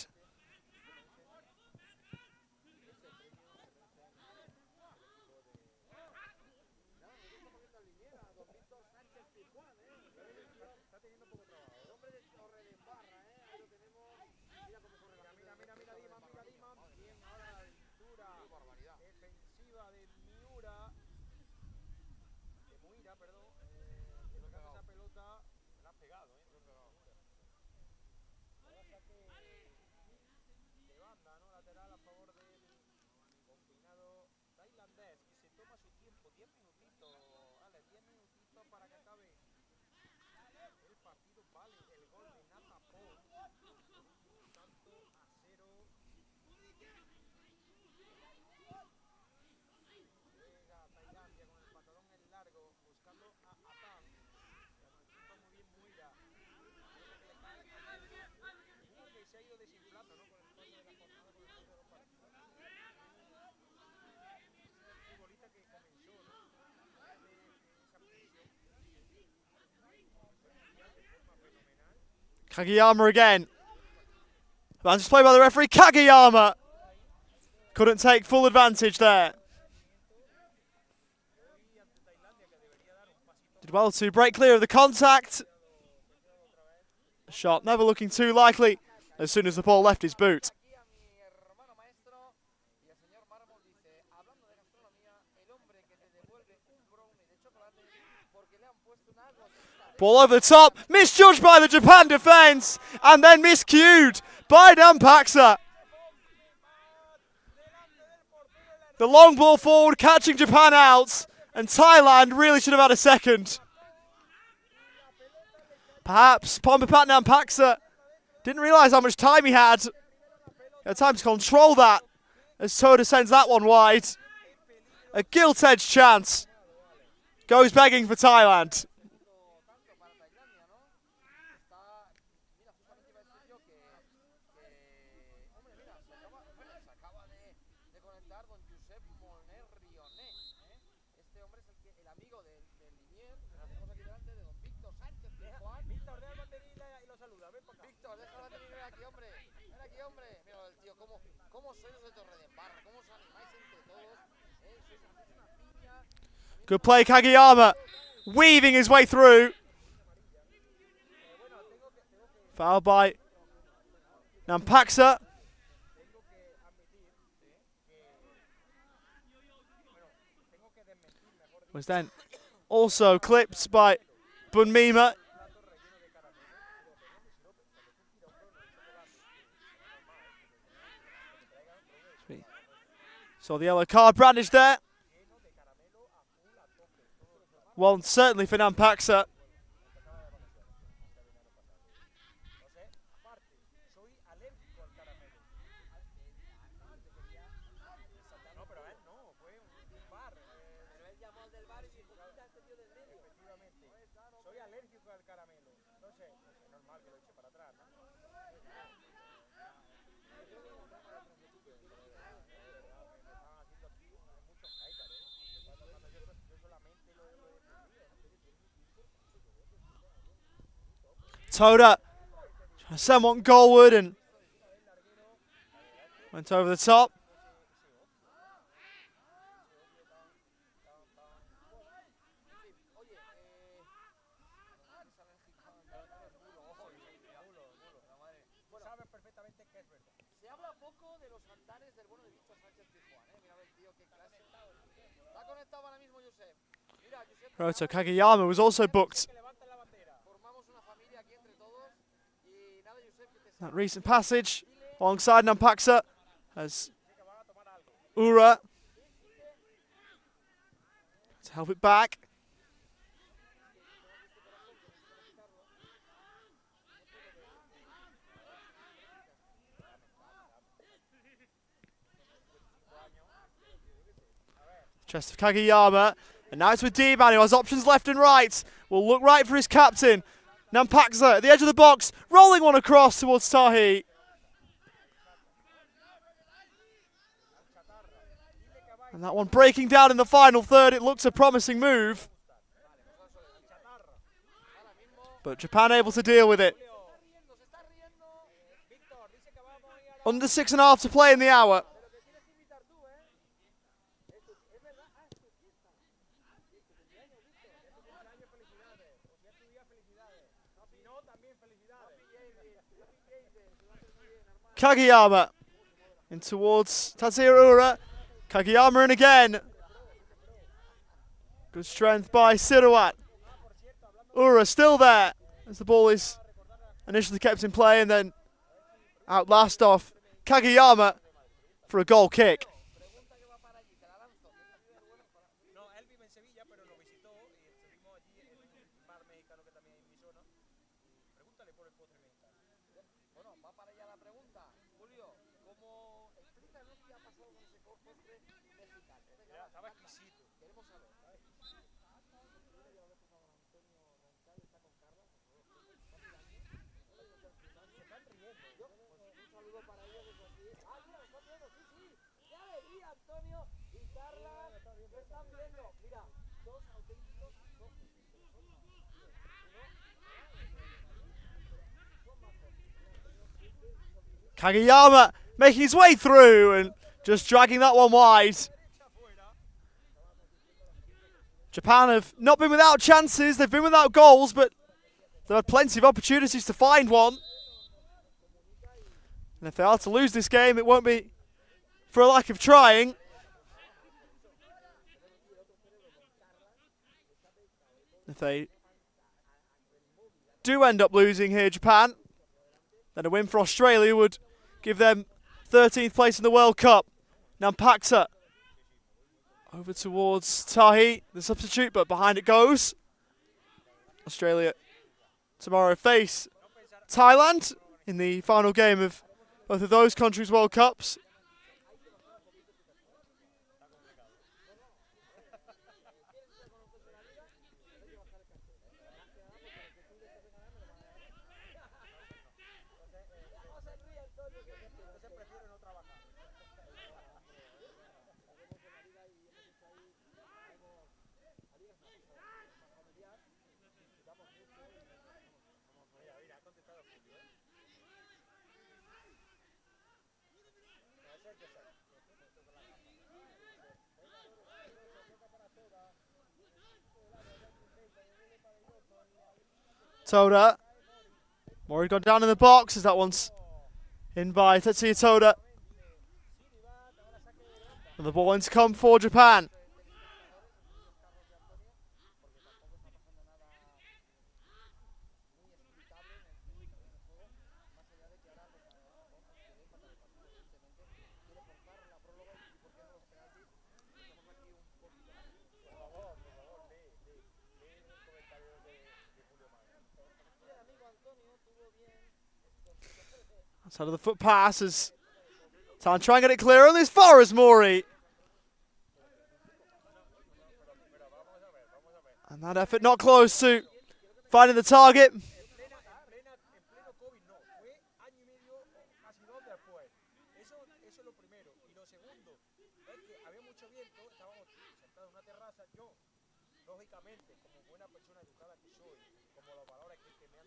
Lateral a favor del combinado tailandés que se toma su tiempo, 10 minutitos, vale, 10 minutitos para que acabe el partido, vale, el gol de Natapol, tanto a 0. Llega Tailandia con el pantalón en largo, buscando a Atan, muy bien Muira, que se ha ido desinflando, ¿no? Con el paso de la jornada, con el paso de los partidos. Futbolista que comenzó, ¿no? Esa presión de forma fenomenal. Kageyama again. Advantage play by the referee. Kageyama couldn't take full advantage there. Did well to break clear of the contact. Shot never looking too likely as soon as the ball left his boot. Ball over the top, misjudged by the Japan defence, and then miscued by Nampaksa. The long ball forward catching Japan out, and Thailand really should have had a second. Perhaps Pompipat Nampaksa didn't realise how much time he had. He had time to control that as Toda sends that one wide. A gilt-edged chance. Goes begging for Thailand. Josep Moner-Rioné. Este hombre es el amigo del Linier, que lo tenemos aquí delante, de don Víctor Sánchez Pizjuán. Víctor, deja el banderín y lo saluda. Ven para acá. Víctor, deja el banderín, ven aquí, hombre. Ven aquí, hombre. Mira el tío, cómo sois los de Torredembarra, cómo os animáis entre todos. Sois una piña. Good play, Kageyama. Weaving his way through. Foul by Nampaksa. Was then also clipped by Bunmima. Saw the yellow card brandished there. One certainly for Nampaksa. Soy alérgico al caramelo. Entonces, es normal que lo eche para atrás, ¿no? Toda trying to send one goalward and went over the top. Sabes perfectamente que es verdad. Se habla poco de los antares del bueno de Víctor Sánchez Pizjuán, Mira el tío, qué clase. Está conectado ahora mismo Josep. Mira, Josep. Roto Kageyama was also booked. Formamos una familia aquí entre todos. Y nada, Josep, que te That recent passage alongside Nampaksa as Ura to help it back. Chest of Kageyama, and now it's with D-Man, who has options left and right. Will look right for his captain. Nampaksa at the edge of the box, rolling one across towards Tahi. And that one breaking down in the final third. It looks a promising move. But Japan able to deal with it. Under 6.5 to play in the hour. Kageyama in towards Tatsuya Ura. Kageyama in again. Good strength by Sirawat. Ura still there as the ball is initially kept in play and then outlast off Kageyama for a goal kick. No, él vive en Sevilla, pero lo visitó y estuvimos allí en un bar mexicano que también hay en mi zona. Pregúntale por el postre mexicano. Bueno, va para allá la pregunta. Julio, ¿cómo explícanos qué ha pasado con ese postre mexicano? Estaba exquisito. Queremos saber. Un saludo para ellos desde aquí. Ah, mira, lo están viendo, sí, sí. ¡Qué alegría, Antonio y Carla! Lo están viendo. Mira, dos auténticos ojos. Kageyama making his way through and just dragging that one wide. Japan have not been without chances, they've been without goals, but they've had plenty of opportunities to find one. And if they are to lose this game, it won't be for a lack of trying. If they do end up losing here, Japan, then a win for Australia would give them 13th place in the World Cup. Nampaksa over towards Tahi, the substitute, but behind it goes. Australia tomorrow face Thailand in the final game of both of those countries' World Cups. Toda. Mori gone down in the box as that one's in by Tetsuya Toda. And the ball to come for Japan. Outside of the foot pass as Thailand try and get it clear only as far as Mori. And that effort not close to finding the target.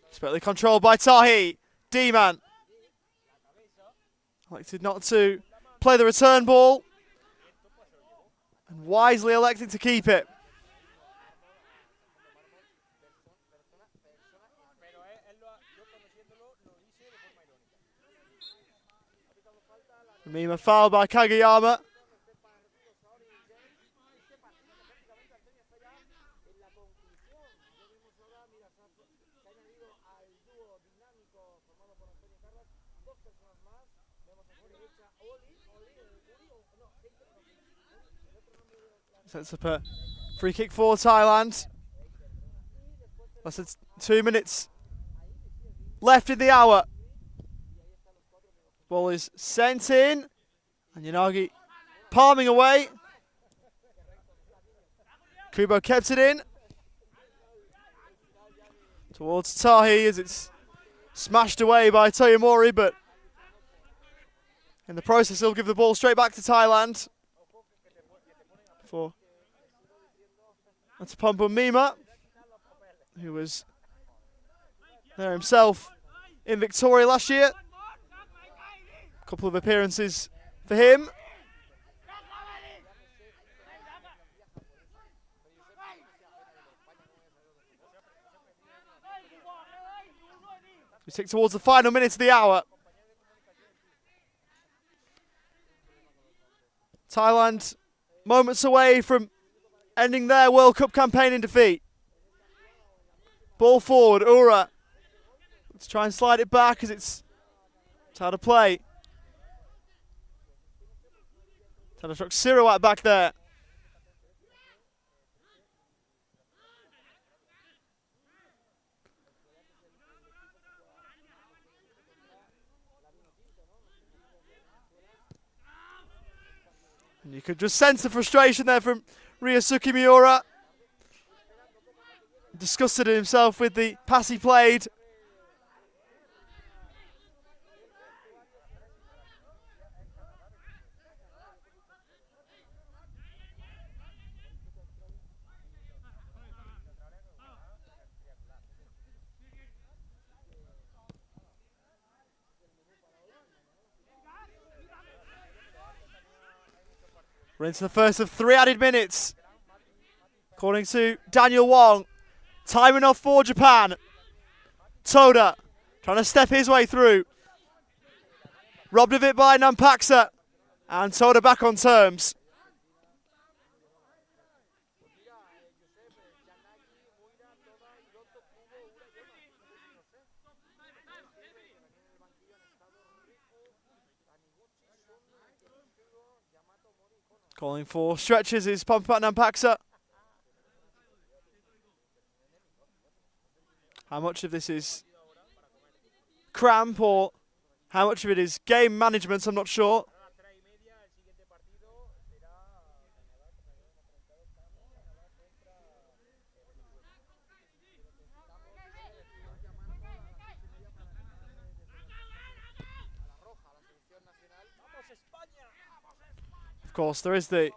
Expertly controlled by Tahi. D-Man. Elected not to play the return ball. And wisely elected to keep it. Mima fouled by Kageyama. Sets up a free kick for Thailand. Less than 2 minutes left in the hour. Ball is sent in. And Yanagi palming away. Kubo kept it in. Towards Tahi as it's smashed away by Toyomori, but in the process he'll give the ball straight back to Thailand. For Atapampa Mima, who was there himself in Victoria last year. A couple of appearances for him. We stick towards the final minutes of the hour. Thailand moments away from ending their World Cup campaign in defeat. Ball forward, Ura. Let's try and slide it back as it's how to play. Trying to struck Sirawat back there. And you could just sense the frustration there from Ryosuke Miura. Disgusted at himself with the pass he played. We're into the first of 3 added minutes. According to Daniel Wong, time enough for Japan. Toda trying to step his way through. Robbed of it by Nampaksa. And Toda back on terms. Calling for stretches is Pampat Nampaksa. How much of this is cramp or how much of it is game management, I'm not sure. Of course, there is the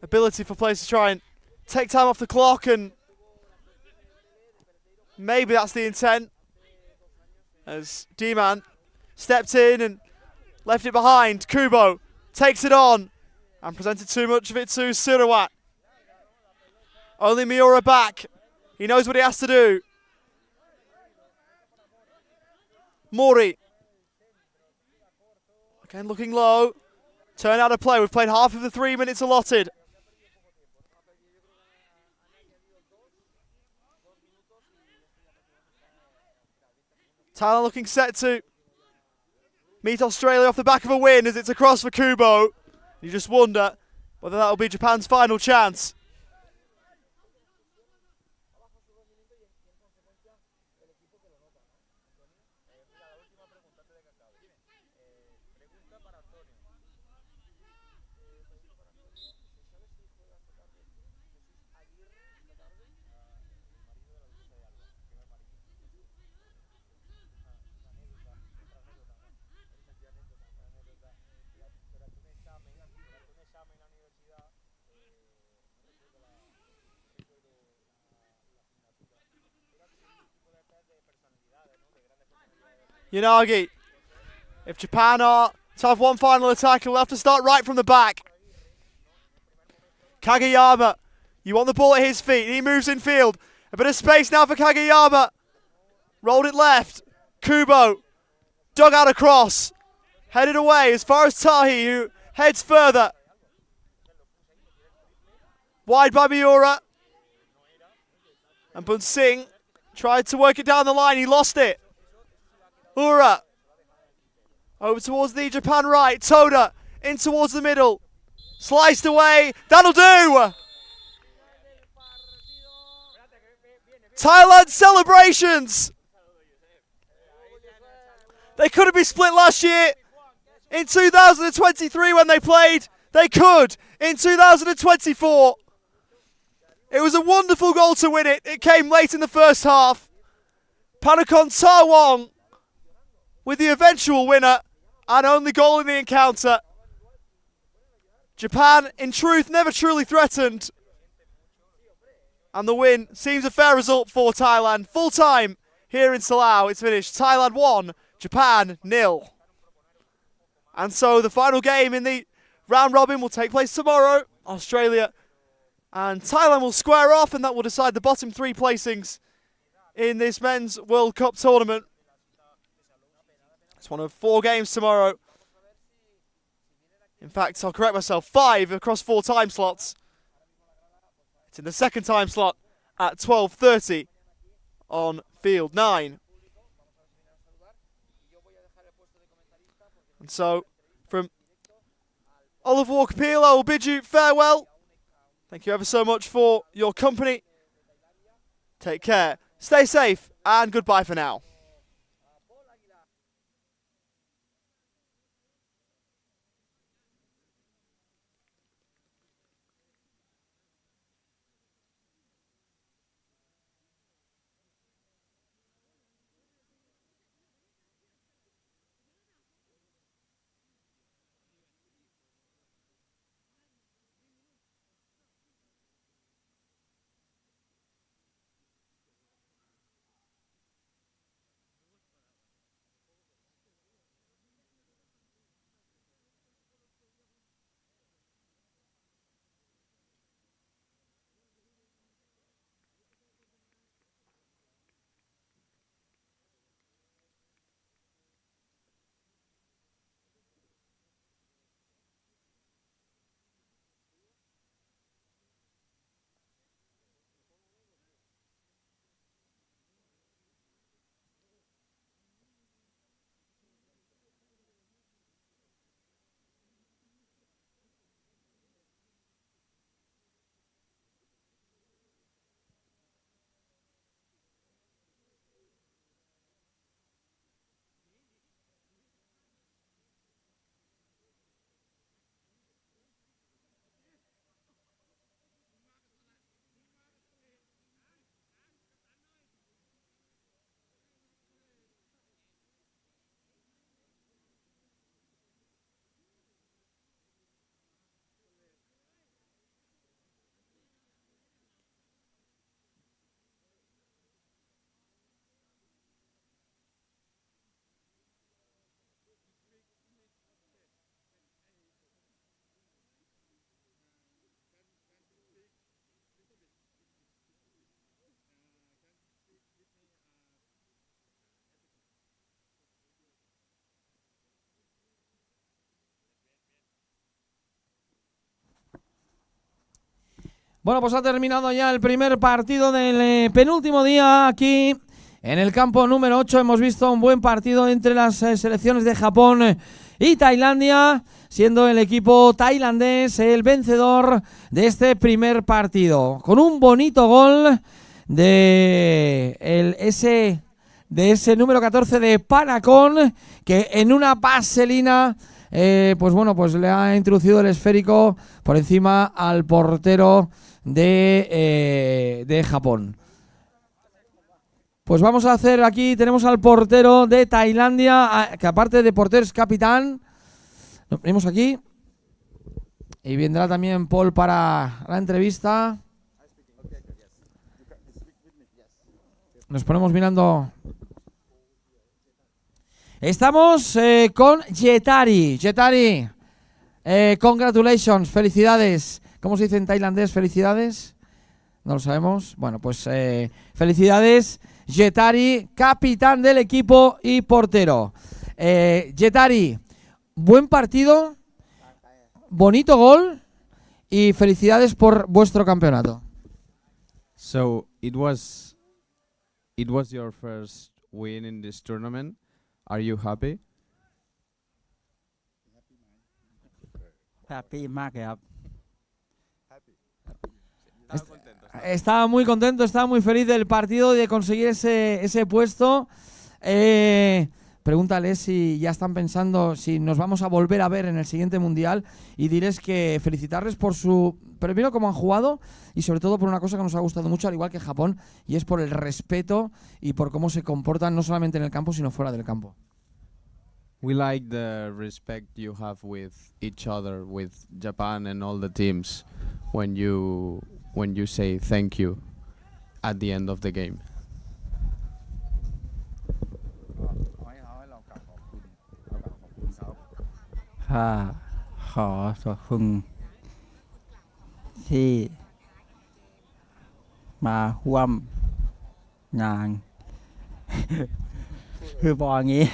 ability for players to try and take time off the clock, and maybe that's the intent. As D-Man stepped in and left it behind. Kubo takes it on and presented too much of it to Sirawat. Only Miura back. He knows what he has to do. Mori. Again looking low. Turn out of play. We've played half of the 3 minutes allotted. Thailand looking set to meet Australia off the back of a win as it's across for Kubo. You just wonder whether that will be Japan's final chance. Yanagi, if Japan are to have one final attack, he'll have to start right from the back. Kageyama, you want the ball at his feet. He moves in field. A bit of space now for Kageyama. Rolled it left. Kubo, dug out across. Headed away as far as Tahi, who heads further. Wide by Miura. And Bunsing tried to work it down the line. He lost it. Ura. Over towards the Japan right. Toda in towards the middle. Sliced away. That'll do. Thailand celebrations. They couldn't be split last year. In 2023 when they played, they could. In 2024. It was a wonderful goal to win it. It came late in the first half. Panakon Tawong with the eventual winner and only goal in the encounter. Japan, in truth, never truly threatened. And the win seems a fair result for Thailand. Full time here in Salou. It's finished. Thailand 1, Japan 0. And so the final game in the round robin will take place tomorrow. Australia and Thailand will square off, and that will decide the bottom 3 placings in this Men's World Cup tournament. It's one of 4 games tomorrow. In fact, I'll correct myself, 5 across 4 time slots. It's in the second time slot at 12:30 on field 9. And so, from Oliver Walker-Peel, I will bid you farewell. Thank you ever so much for your company. Take care, stay safe, and goodbye for now. Bueno, pues ha terminado ya el primer partido del penúltimo día aquí en el campo número 8. Hemos visto un buen partido entre las selecciones de Japón y Tailandia, siendo el equipo tailandés el vencedor de este primer partido, con un bonito gol de ese número 14 de Panacón, que en una vaselina pues bueno, pues le ha introducido el esférico por encima al portero de Japón. Pues vamos a hacer aquí, tenemos al portero de Tailandia, que aparte de portero es capitán. Nos venimos aquí y vendrá también Paul para la entrevista. Nos ponemos mirando. Estamos con Jetari. Jetari, congratulations, felicidades. ¿Cómo se dice en tailandés felicidades? No lo sabemos. Bueno, pues felicidades, Jetari, capitán del equipo y portero. Jetari, buen partido, bonito gol y felicidades por vuestro campeonato. So it was your first win in this tournament. Are you happy? Happy มากเลยครับ Estaba muy contento, estaba muy feliz del partido y de conseguir ese puesto. Pregúntale si ya están pensando si nos vamos a volver a ver en el siguiente mundial, y diles que felicitarles por su, primero cómo han jugado y sobre todo por una cosa que nos ha gustado mucho, al igual que Japón, y es por el respeto y por cómo se comportan no solamente en el campo sino fuera del campo. We like the respect you have with each other, with Japan and all the teams when you say thank you at the end of the game. ขอขอบคุณที่มาร่วมงาน คือบอกอย่างนี้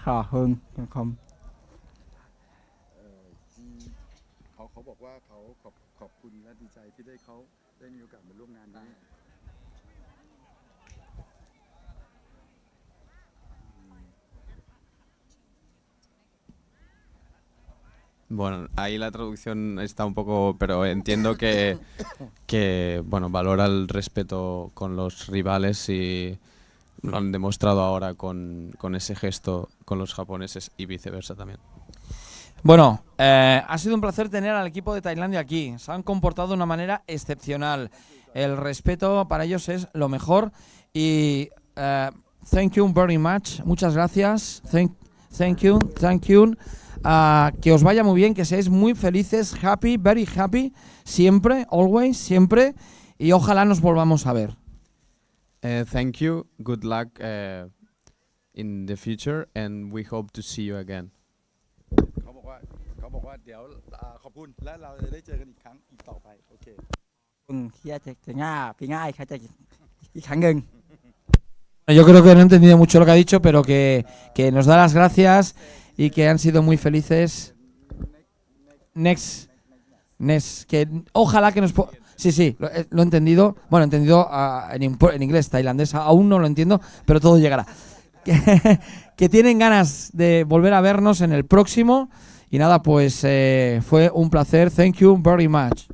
ขอบคุณทุกคน เขาบอกว่าเขาขอบคุณและดีใจที่เขาได้มีโอกาสมาร่วมงานนี้ Bueno, ahí la traducción está un poco, pero entiendo que bueno, valora el respeto con los rivales y lo han demostrado ahora con ese gesto con los japoneses y viceversa también. Bueno, ha sido un placer tener al equipo de Tailandia aquí. Se han comportado de una manera excepcional. El respeto para ellos es lo mejor. Y thank you very much. Muchas gracias. Thank you. Que os vaya muy bien, que seáis muy felices. Happy, very happy. Siempre, always, siempre. Y ojalá nos volvamos a ver. Thank you. Good luck in the future and we hope to see you again. เขาบอกว่าเดี๋ยวขอบคุณและเราจะได้เจอกันอีกครั้งอีกต่อไปโอเค Yo creo que no he entendido mucho lo que ha dicho, pero que nos da las gracias y que han sido muy felices. Next, que ojalá que nos... Sí, lo he entendido. Bueno, he entendido en inglés, tailandés, aún no lo entiendo, pero todo llegará. Que tienen ganas de volver a vernos en el próximo. Y nada, pues fue un placer. Thank you very much.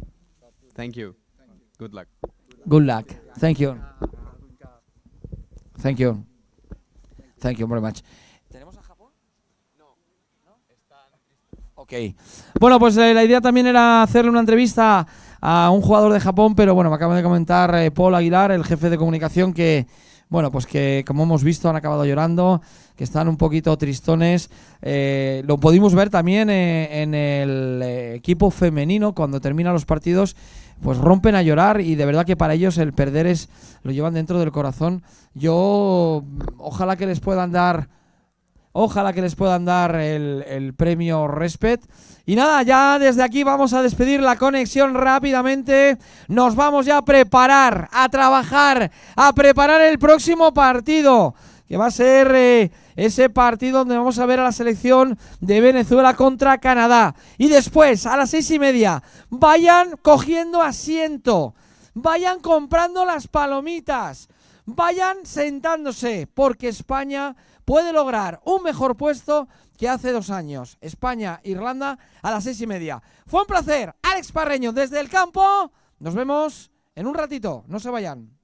Thank you. Good luck. Good luck. Thank you. Thank you. Thank you very much. ¿Tenemos a Japón? No. Ok. Bueno, pues la idea también era hacerle una entrevista a un jugador de Japón, pero bueno, me acaba de comentar Paul Aguilar, el jefe de comunicación, que bueno, pues que como hemos visto han acabado llorando, que están un poquito tristones. Lo pudimos ver también en el equipo femenino, cuando terminan los partidos, pues rompen a llorar y de verdad que para ellos el perder lo llevan dentro del corazón. Yo ojalá que les puedan dar el premio Respect. Y nada, ya desde aquí vamos a despedir la conexión rápidamente. Nos vamos ya a preparar, a trabajar, a preparar el próximo partido, que va a ser ese partido donde vamos a ver a la selección de Venezuela contra Canadá. Y después, a las 6:30, vayan cogiendo asiento, vayan comprando las palomitas, vayan sentándose, porque España puede lograr un mejor puesto que hace 2 años. España-Irlanda a las 6:30. Fue un placer, Alex Parreño desde el campo. Nos vemos en un ratito, no se vayan.